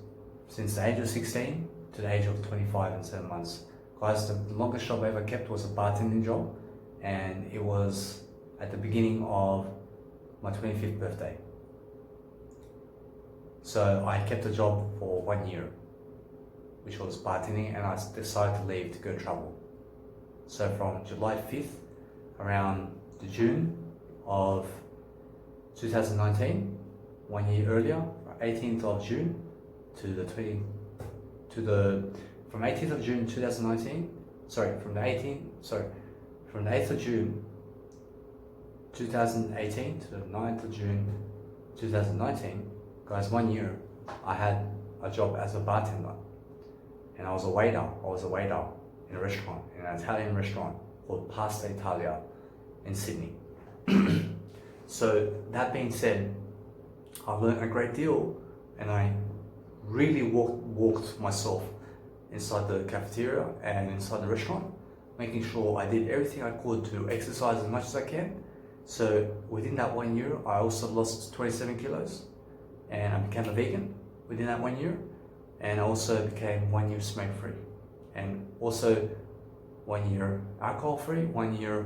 Since the age of 16 to the age of 25 and 7 months. Guys, the longest job I ever kept was a bartending job, and it was at the beginning of my 25th birthday. So I kept the job for 1 year, which was bartending, and I decided to leave to go travel. So from July 5th around the June of 2019, 1 year earlier, 18th of June from 18th of June 2019, from the 8th of June 2018 to the 9th of June 2019, guys, 1 year, I had a job as a bartender, and I was a waiter in a restaurant, in an Italian restaurant called Pasta Italia in Sydney. So that being said, I learned a great deal, and I really walked myself inside the cafeteria and inside the restaurant, making sure I did everything I could to exercise as much as I can. So within that 1 year, I also lost 27 kilos and I became a vegan within that 1 year. And I also became 1 year smoke free, and also 1 year alcohol free, 1 year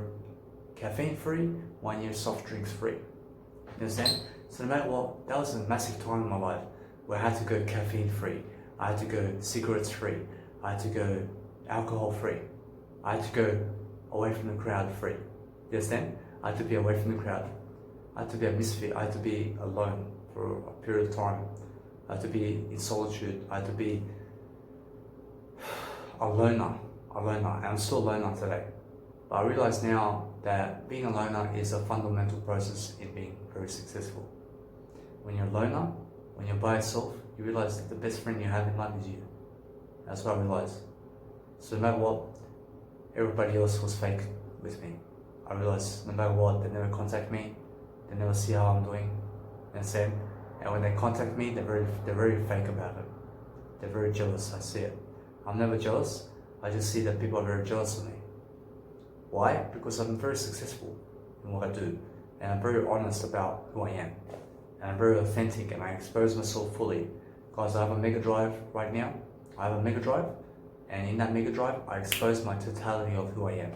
caffeine free, 1 year soft drinks free. You understand? So no matter what, that was a massive time in my life where I had to go caffeine free, I had to go cigarettes free, I had to go alcohol free, I had to go away from the crowd free. You understand? I had to be away from the crowd. I had to be a misfit. I had to be alone for a period of time. I had to be in solitude. I had to be a loner, and I'm still a loner today. But I realize now that being a loner is a fundamental process in being very successful. When you're a loner, when you're by yourself, you realize that the best friend you have in life is you. That's what I realized. So no matter what, everybody else was fake with me. I realized no matter what, they never contact me, they never see how I'm doing, and when they contact me, they're very fake about it. They're very jealous. I see it. I'm never jealous. I just see that people are very jealous of me. Why? Because I'm very successful in what I do, and I'm very honest about who I am, and I'm very authentic, and I expose myself fully. Guys, I have a mega drive right now. I have a mega drive, and in that mega drive, I expose my totality of who I am.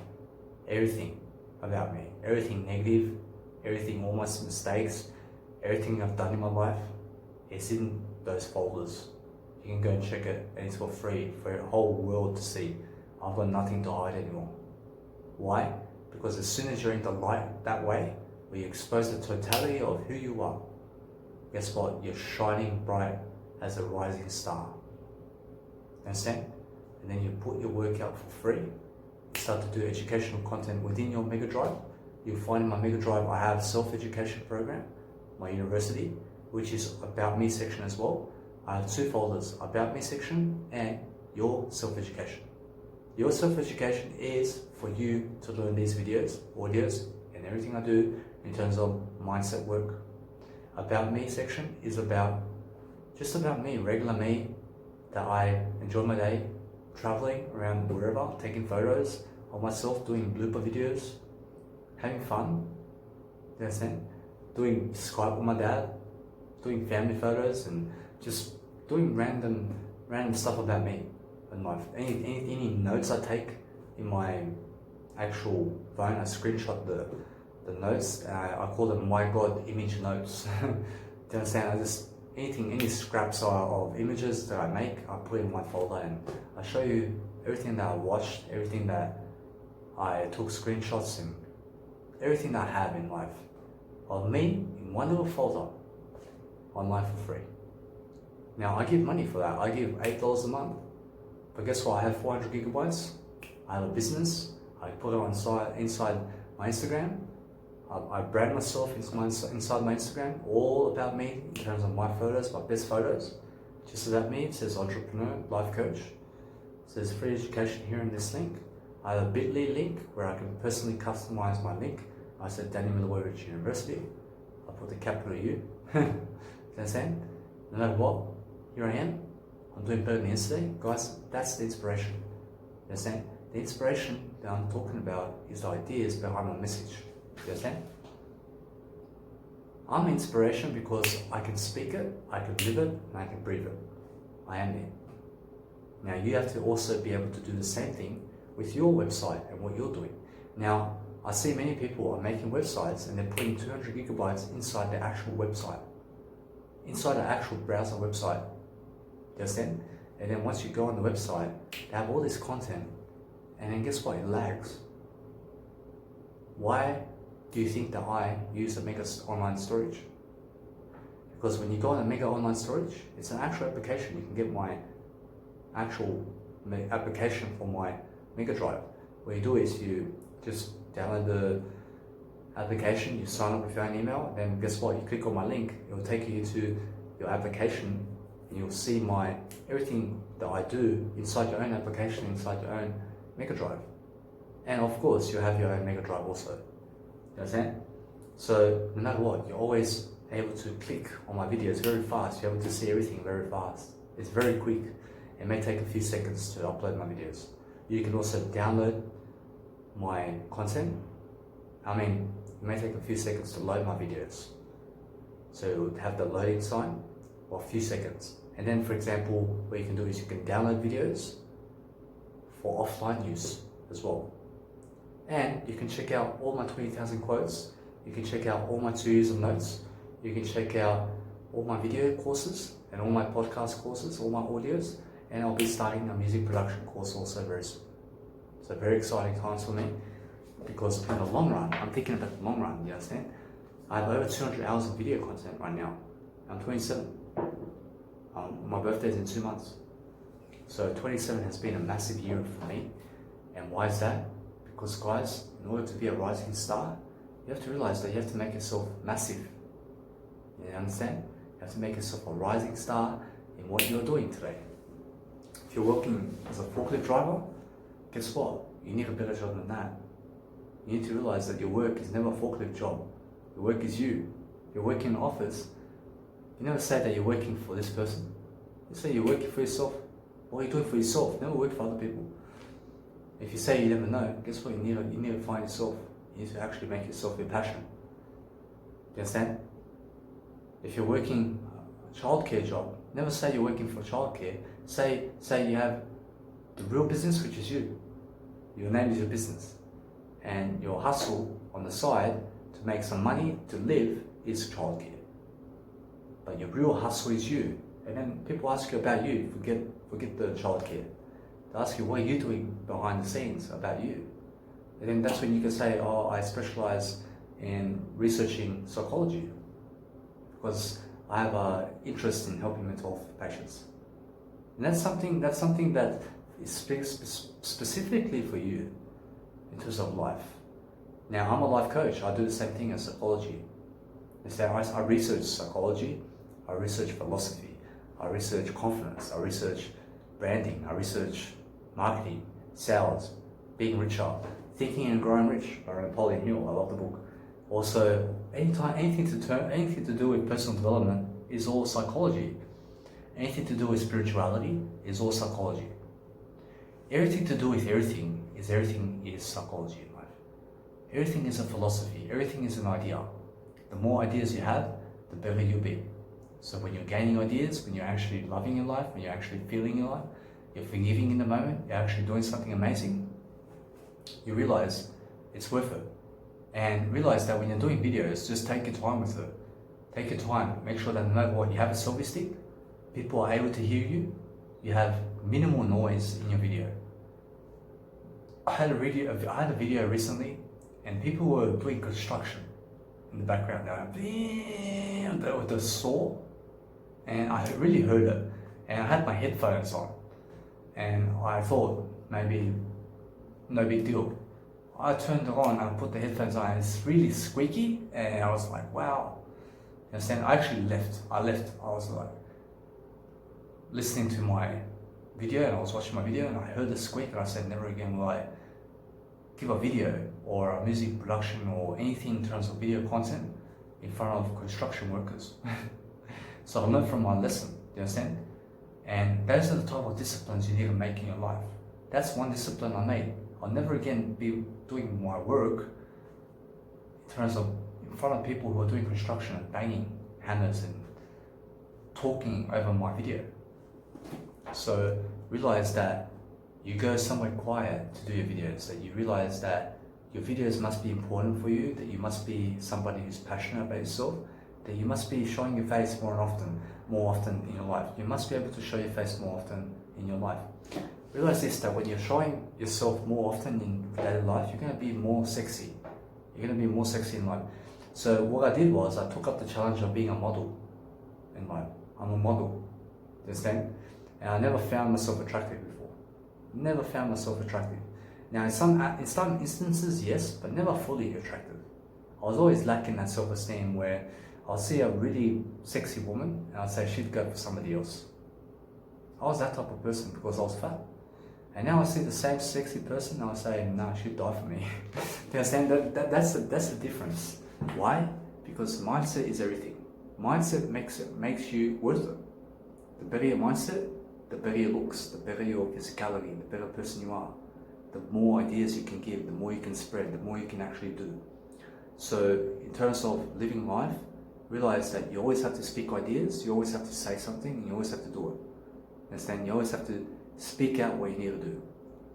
Everything about me, everything negative, everything, all my mistakes, everything I've done in my life is in those folders. you can go and check it, and it's for free for the whole world to see. I've got nothing to hide anymore. Why? Because as soon as you're in the light that way, where you expose the totality of who you are, guess what? You're shining bright as a rising star. Understand? And then you put your work out for free. Start to do educational content within your Mega Drive. You'll find in my Mega Drive I have self-education program, my university, which is About Me section as well. I have 2 folders, About Me section and Your Self-Education. Your Self-Education is for you to learn these videos, audios, and everything I do in terms of mindset work. About Me section is just about me, regular me, that I enjoy my day, traveling around wherever, taking photos of myself, doing blooper videos, having fun, you understand? Doing Skype with my dad, doing family photos, and just doing random stuff about me and life. Any notes I take in my actual phone, I screenshot the notes, and I call them My God image notes. Do you understand? Any scraps of images that I make, I put in my folder, and I show you everything that I watched, everything that I took screenshots, and everything that I have in life of me in one little folder online for free. Now I give money for that. I give $8 a month, but guess what? I have 400 gigabytes. I have a business. I put it inside my Instagram. I brand myself inside my Instagram, all about me in terms of my photos, my best photos. Just about me, it says entrepreneur, life coach. It says free education here in this link. I have a bit.ly link where I can personally customize my link. I said Danny Milwaukee University. I put the capital U. You understand? No matter what, here I am. I'm doing better than yesterday. Guys, that's the inspiration. You understand? The inspiration that I'm talking about is the ideas behind my message. You understand? I'm inspiration because I can speak it, I can live it, and I can breathe it. I am there. Now you have to also be able to do the same thing with your website and what you're doing. Now, I see many people are making websites and they're putting 200 gigabytes inside the actual website, inside the actual browser website. You understand? And then once you go on the website, they have all this content, and then guess what? It lags. Why do you think that I use a Mega online storage? Because when you go on a Mega online storage, it's an actual application. You can get my actual application for my Mega Drive. What you do is you just download the application, you sign up with your own email, and then guess what? You click on my link, it will take you to your application, and you'll see everything that I do inside your own application, inside your own Mega Drive. And of course, you have your own Mega Drive also. You understand? So no matter what, you're always able to click on my videos very fast. You're able to see everything very fast. It's very quick. It may take a few seconds to upload my videos. You can also download my content. It may take a few seconds to load my videos. So it would have the loading sign for a few seconds. And then, for example, what you can do is you can download videos for offline use as well. And you can check out all my 20,000 quotes. You can check out all my 2 years of notes. You can check out all my video courses and all my podcast courses, all my audios. And I'll be starting a music production course also very soon. So very exciting times for me, because in the long run, I'm thinking about the long run, you understand? I have over 200 hours of video content right now. I'm 27. My birthday's in 2 months. So 27 has been a massive year for me. And why is that? Because guys, in order to be a rising star, you have to realize that you have to make yourself massive. You understand? You have to make yourself a rising star in what you're doing today. If you're working as a forklift driver, guess what? You need a better job than that. You need to realize that your work is never a forklift job. Your work is you. You're working in an office. You never say that you're working for this person. You say you're working for yourself. What are you doing for yourself? Never work for other people. If you say you never know, guess what? You need to find yourself. You need to actually make yourself your passion. Do you understand? If you're working a childcare job, never say you're working for childcare. Say you have the real business, which is you. Your name is your business. And your hustle on the side to make some money to live is childcare. But your real hustle is you. And then people ask you about you, forget the childcare. They ask you, what are you doing behind the scenes about you? And then that's when you can say, oh, I specialize in researching psychology because I have an interest in helping mental health patients. And that's something that is specifically for you in terms of life. Now, I'm a life coach. I do the same thing as psychology. I research psychology, I research philosophy, I research confidence, I research branding, I research marketing, sales, being richer, Thinking and Growing Rich by Napoleon Hill. I love the book. Also, anything to do with personal development is all psychology. Anything to do with spirituality is all psychology. Everything to do with everything is psychology in life. Everything is a philosophy. Everything is an idea. The more ideas you have, the better you'll be. So when you're gaining ideas, when you're actually loving your life, when you're actually feeling your life, you're forgiving in the moment, you're actually doing something amazing, you realize it's worth it. And realize that when you're doing videos, just take your time with it. Take your time. Make sure that no matter what, you have a selfie stick, people are able to hear you, you have minimal noise in your video. I had a video recently, and people were doing construction in the background. They were the saw, and I really heard it. And I had my headphones on, and I thought maybe no big deal. I turned it on, I put the headphones on, and it's really squeaky, and I was like, wow. You understand? I actually left. I was like listening to my video, and I was watching my video, and I heard the squeak, and I said, never again will I give a video or a music production or anything in terms of video content in front of construction workers. So I learned from my lesson, you understand? And those are the type of disciplines you need to make in your life. That's one discipline I made. I'll never again be doing my work in terms of in front of people who are doing construction and banging hammers and talking over my video. So realize that you go somewhere quiet to do your videos, that you realize that your videos must be important for you, that you must be somebody who's passionate about yourself, that you must be showing your face more often in your life. You must be able to show your face more often in your life. Realize this, that when you're showing yourself more often in daily life, you're going to be more sexy. You're going to be more sexy in life. So what I did was I took up the challenge of being a model in life. I'm a model, you understand? And I never found myself attractive before. Never found myself attractive. Now in some instances, yes, but never fully attractive. I was always lacking that self-esteem where I'll see a really sexy woman and I'll say she'd go for somebody else. I was that type of person because I was fat. And now I see the same sexy person and I say, nah, she'd die for me. You understand? That's the difference. Why? Because mindset is everything. Mindset makes you worth it. The better your mindset, the better your looks, the better your physicality, the better person you are. The more ideas you can give, the more you can spread, the more you can actually do. So in terms of living life, realize that you always have to speak ideas, you always have to say something, and you always have to do it. Understand? You always have to speak out what you need to do.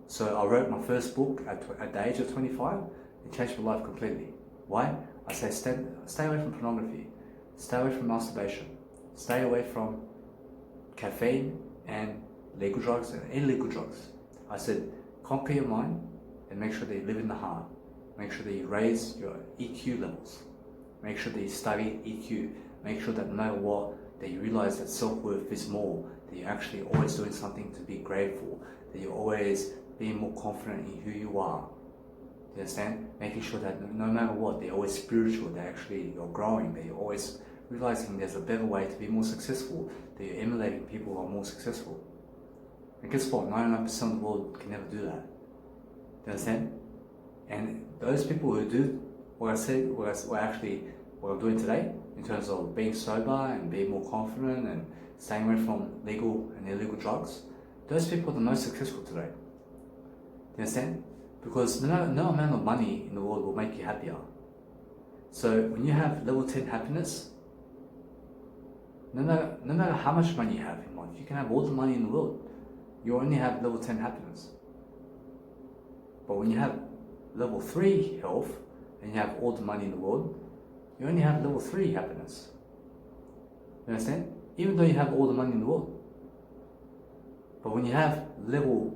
So I wrote my first book at the age of 25. It changed my life completely. Why? I say stay away from pornography, stay away from masturbation, stay away from caffeine and legal drugs and illegal drugs. I said conquer your mind and make sure that you live in the heart. Make sure that you raise your EQ levels. Make sure that you study EQ. Make sure that no matter what, that you realize that self-worth is more, that you're actually always doing something to be grateful, that you're always being more confident in who you are. You understand? Making sure that no matter what, they're always spiritual, that actually you're growing, that you're always realizing there's a better way to be more successful, that you're emulating people who are more successful. And guess what? 99% of the world can never do that. You understand? And those people who do what I said, what I'm doing today, in terms of being sober and being more confident and staying away from legal and illegal drugs, those people are the most successful today. You understand? Because no amount of money in the world will make you happier. So when you have level 10 happiness, no matter how much money you have in life, you can have all the money in the world, you only have level 10 happiness. But when you have level 3 health and you have all the money in the world, you only have level 3 happiness. You understand? even though you have all the money in the world. But when you have level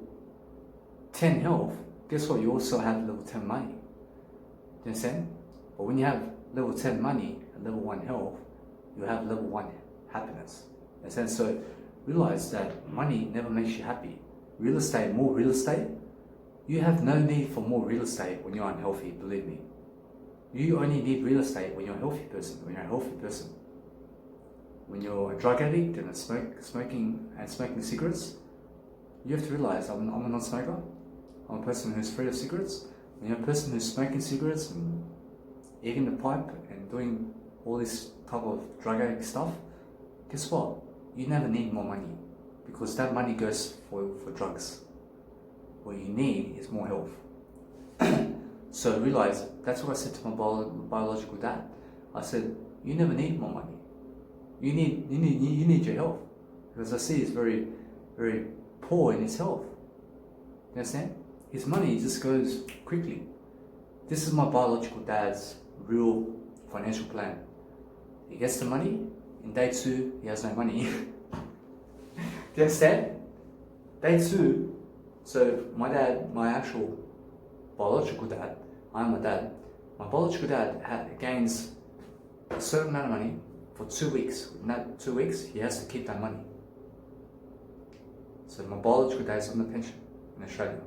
10 health, guess what? You also have level 10 money. Do you understand? But when you have level 10 money and level 1 health, you have level 1 happiness. And so realize that money never makes you happy. Real estate, more real estate, you have no need for more real estate when you're unhealthy, believe me. You only need real estate when you're a healthy person, When you're a drug addict and smoking cigarettes, you have to realize I'm a non-smoker. I'm a person who's free of cigarettes. When you're a person who's smoking cigarettes and eating the pipe and doing all this type of drug addict stuff, guess what? You never need more money because that money goes for drugs. What you need is more health. So realize, that's what I said to my biological dad. I said, you never need more money. You need your health. Because I see he's very, very poor in his health. You understand? His money just goes quickly. This is my biological dad's real financial plan. He gets the money, in day 2, he has no money. Do you understand? Day 2, so my dad, my actual biological dad, I'm my dad, my biological dad gains a certain amount of money for 2 weeks. In that 2 weeks, he has to keep that money. So my biological dad is on the pension in Australia.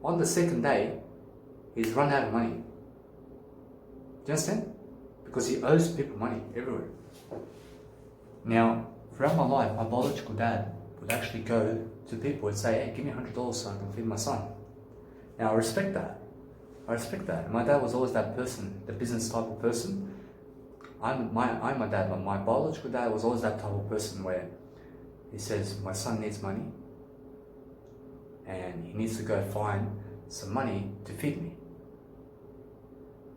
On the second day, he's run out of money. Do you understand? Because he owes people money everywhere. Now, throughout my life, my biological dad would actually go to people and say, hey, give me $100 so I can feed my son. Now, I respect that. And my dad was always that person, the business type of person. I'm my dad, but my biological dad was always that type of person where he says, my son needs money and he needs to go find some money to feed me. Do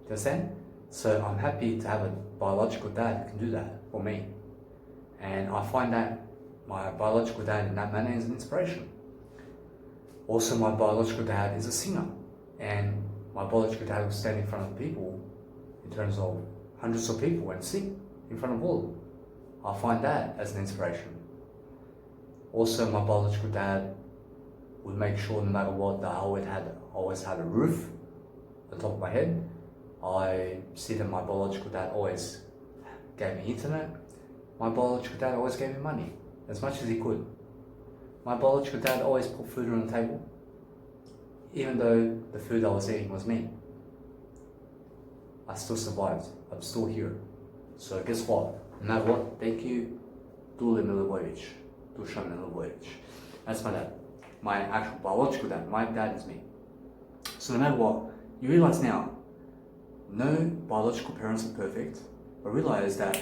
you understand? So I'm happy to have a biological dad who can do that for me. And I find that my biological dad in that manner is an inspiration. Also, my biological dad is a singer. And my biological dad will stand in front of people, in terms of hundreds of people, and sing in front of all. I find that as an inspiration. Also, my biological dad would make sure no matter what that I always had a roof on top of my head. I see that my biological dad always gave me internet. My biological dad always gave me money, as much as he could. My biological dad always put food on the table, even though the food I was eating was meat. I still survived. I'm still here. So guess what? No matter what, thank you, Dule Milivojevic. Dusan Milivojevic. That's my dad. My actual biological dad. My dad is me. So no matter what, you realize now, no biological parents are perfect, but realize that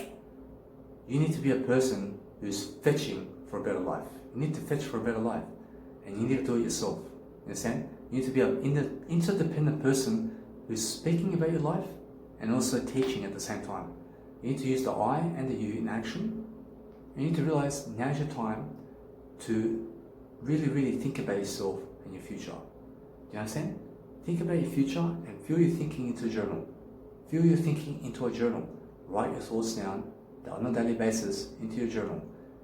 you need to be a person who's fetching for a better life. You need to fetch for a better life, and you need to do it yourself. You understand? You need to be an interdependent person who's speaking about your life and also teaching at the same time. You need to use the I and the you in action. You need to realize now's your time to really, really think about yourself and your future. Do you understand? Think about your future and fill your thinking into a journal. Fill your thinking into a journal. Write your thoughts down on a daily basis into your journal.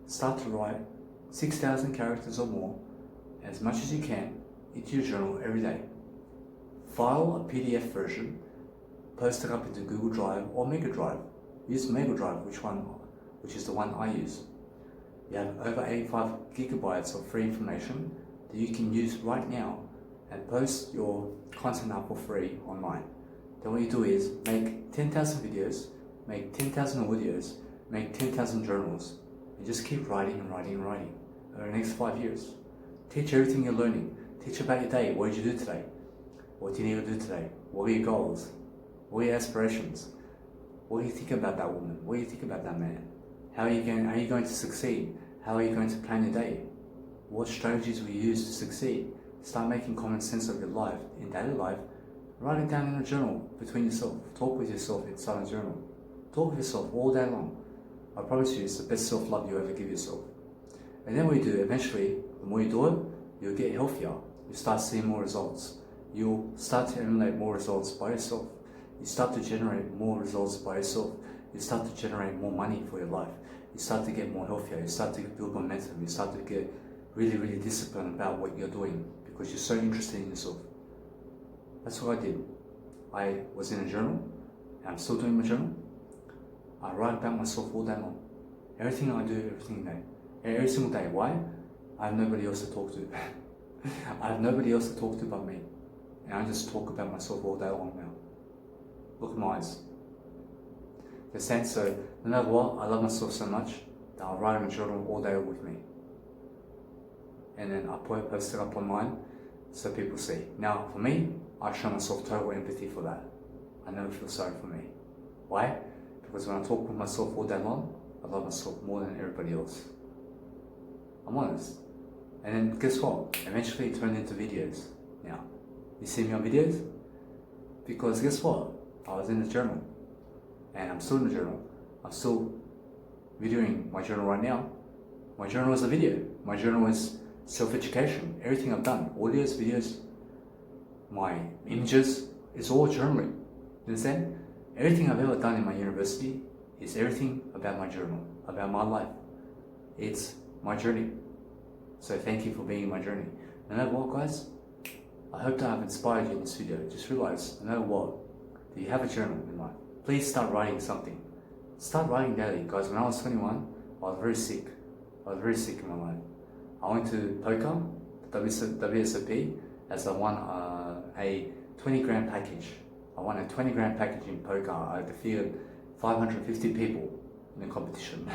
Start to write 6,000 characters or more, as much as you can, into your journal every day. File a PDF version, post it up into Google Drive or Mega Drive. Use Mega Drive, which is the one I use. You have over 85 gigabytes of free information that you can use right now and post your content up for free online. Then what you do is make 10,000 videos, make 10,000 audios, make 10,000 journals, and just keep writing and writing and writing over the next 5 years. Teach everything you're learning. Teach about your day. What did you do today? What do you need to do today? What are your goals? What are your aspirations? What do you think about that woman? What do you think about that man? How are you going to succeed? How are you going to plan your day? What strategies will you use to succeed? Start making common sense of your life, in daily life. Write it down in a journal between yourself. Talk with yourself inside a journal. Talk with yourself all day long. I promise you, it's the best self-love you ever give yourself. And then what you do, eventually, the more you do it, you'll get healthier. You start seeing more results. You'll start to emulate more results by yourself. You start to generate more results by yourself. you start to generate more money for your life. You start to get more healthier. You start to build momentum. You start to get really, really disciplined about what you're doing because you're so interested in yourself. That's what I did. I was in a journal, and I'm still doing my journal. I write about myself all day long. Everything I do, every single day. Why? I have nobody else to talk to. I have nobody else to talk to but me. And I just talk about myself all day long now. Look at my eyes. The sense, so no matter what, I love myself so much that I'll write in a journal all day with me. And then I post it up online so people see. Now, for me, I show myself total empathy for that. I never feel sorry for me. Why? Because when I talk with myself all day long, I love myself more than everybody else. I'm honest. And then guess what? Eventually it turned into videos. Now, you see me on videos? Because guess what? I was in the journal. And I'm still in the journal. I'm still videoing my journal right now. My journal is a video. My journal is self-education. Everything I've done, audios, videos, my images, it's all journaling. You understand? Everything I've ever done in my university is everything about my journal, about my life. It's my journey. So thank you for being in my journey. No matter what, guys, I hope that I've inspired you in this video. Just realize, no matter what, that you have a journal in life. Please start writing something. Start writing daily. Guys, when I was 21, I was very sick. I was very sick in my life. I went to poker, the WSOP, as I won a 20 grand package. I won a 20 grand package in poker. I defeated 550 people in the competition.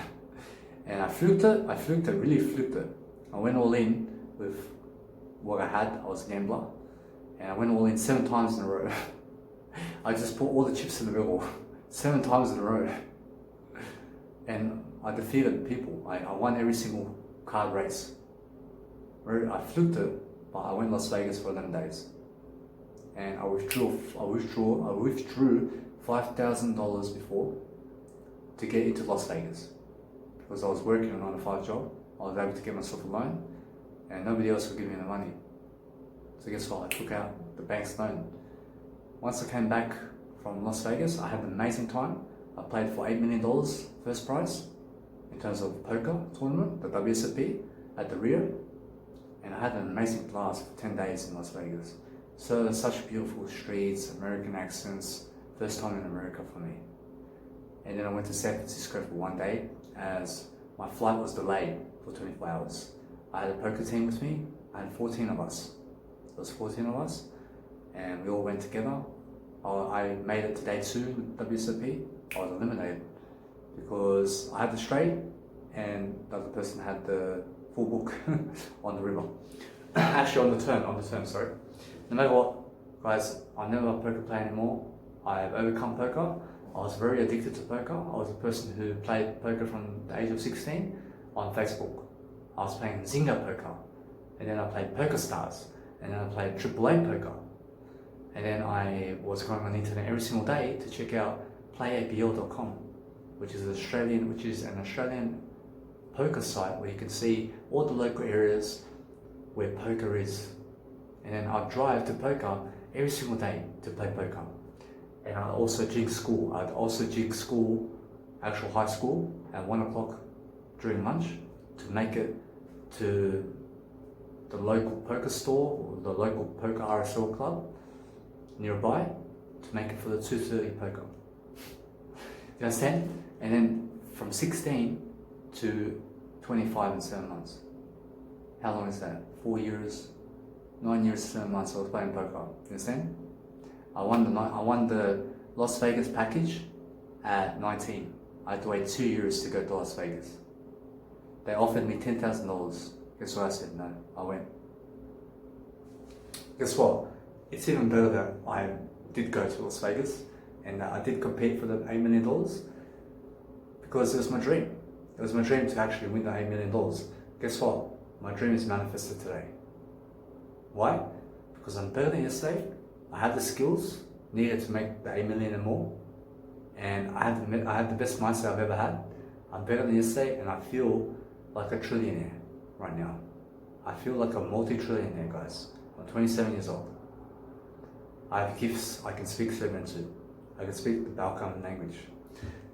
And I fluked it, really fluked it. I went all in with what I had. I was a gambler. And I went all in 7 times in a row. I just put all the chips in the middle 7 times in a row. And I defeated people. I won every single card race. I fluked it, but I went to Las Vegas for 11 days. And I withdrew $5,000 before to get into Las Vegas. Because I was working a 9-to-5 job. I was able to get myself a loan and nobody else would give me the money. So guess what? I took out the bank's loan. Once I came back from Las Vegas, I had an amazing time. I played for $8 million first prize in terms of poker tournament, the WSOP at the Rio. And I had an amazing blast for 10 days in Las Vegas. So such beautiful streets, American accents, first time in America for me. And then I went to San Francisco for 1 day as my flight was delayed for 24 hours. I had a poker team with me. I had 14 of us. There was 14 of us and we all went together. I made it to day 2 with WSOP. I was eliminated because I had the straight and the other person had the full book on the river. Actually on the turn, sorry. No matter what, guys, I'm never a poker player anymore. I've overcome poker. I was very addicted to poker. I was a person who played poker from the age of 16 on Facebook. I was playing Zynga poker, and then I played Poker Stars, and then I played AAA poker. And then I was going on the internet every single day to check out playabl.com, which is an Australian poker site where you can see all the local areas where poker is. And then I'd drive to poker every single day to play poker. And I'd also jig school. Actual high school, at 1 o'clock during lunch to make it to the local poker store or the local poker RSL club nearby to make it for the 2:30 poker. You understand? And then from 16 to 25 in 7 months. How long is that? 4 years, 9 years, 7 months I was playing poker. You understand? I won the Las Vegas package at 19. I had to wait 2 years to go to Las Vegas. They offered me $10,000. Guess what I said? No. I went. Guess what? It's even better that I did go to Las Vegas and I did compete for the $8 million because it was my dream. It was my dream to actually win the $8 million. Guess what? My dream is manifested today. Why? Because I'm better than yesterday. I have the skills needed to make the $8 million and more. And I have the best mindset I've ever had. I'm better than yesterday and I feel like a trillionaire right now. I feel like a multi-trillionaire, guys. I'm 27 years old. I have gifts. I can speak Serbian too. I can speak the Balkan language.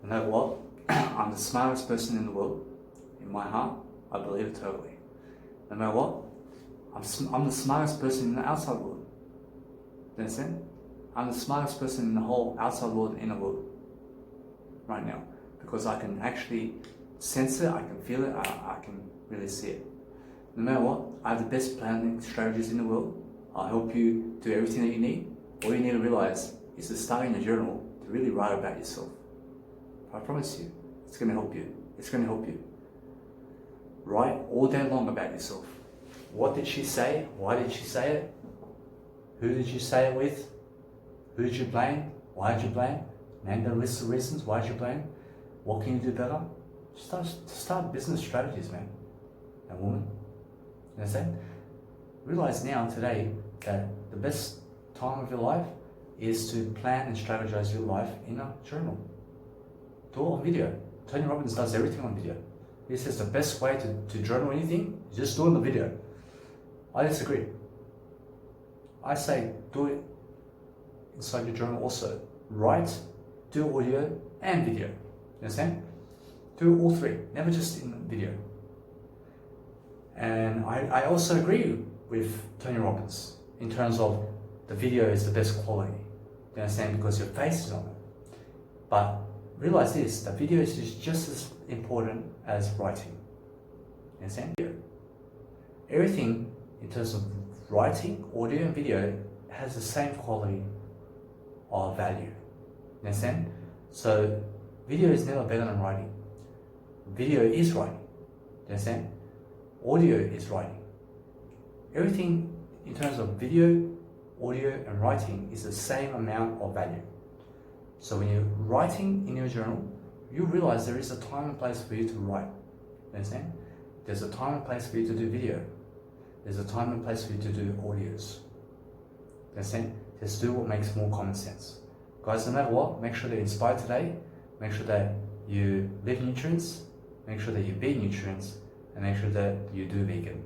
No You know what? I'm the smartest person in the world. In my heart, I believe it totally. No matter what, I'm the smartest person in the outside world. Do you understand? I'm the smartest person in the whole outside world and inner world right now, because I can actually sense it, I can feel it, I can really see it. No matter what, I have the best planning strategies in the world. I'll help you do everything that you need. All you need to realize is to start in a journal to really write about yourself. I promise you, it's going to help you. It's going to help you. Write all day long about yourself. What did she say? Why did she say it? Who did you say it with? Who did you blame? Why did you blame? Name the list of reasons why did you blame. What can you do better? Start business strategies, man and woman. You understand? Realize now, today, that the best time of your life is to plan and strategize your life in a journal. Do it on video. Tony Robbins does everything on video. He says the best way to journal anything is just do it on the video. I disagree. I say do it inside your journal also. Write, do audio and video. You understand? Do all three, never just in video. And I also agree with Tony Robbins in terms of the video is the best quality. You understand? Because your face is on it. But realize this, the video is just as important as writing. You understand? Everything in terms of writing, audio and video has the same quality of value. You understand? So video is never better than writing. Video is writing. You understand? Audio is writing. Everything in terms of video, audio and writing is the same amount of value. So when you're writing in your journal, you realize there is a time and place for you to write. You understand? There's a time and place for you to do video. There's a time and place for you to do audios. You understand? Just do what makes more common sense. Guys, no matter what, make sure that you're inspired today. Make sure that you live nutrients. Make sure that you be nutrients. And make sure that you do vegan.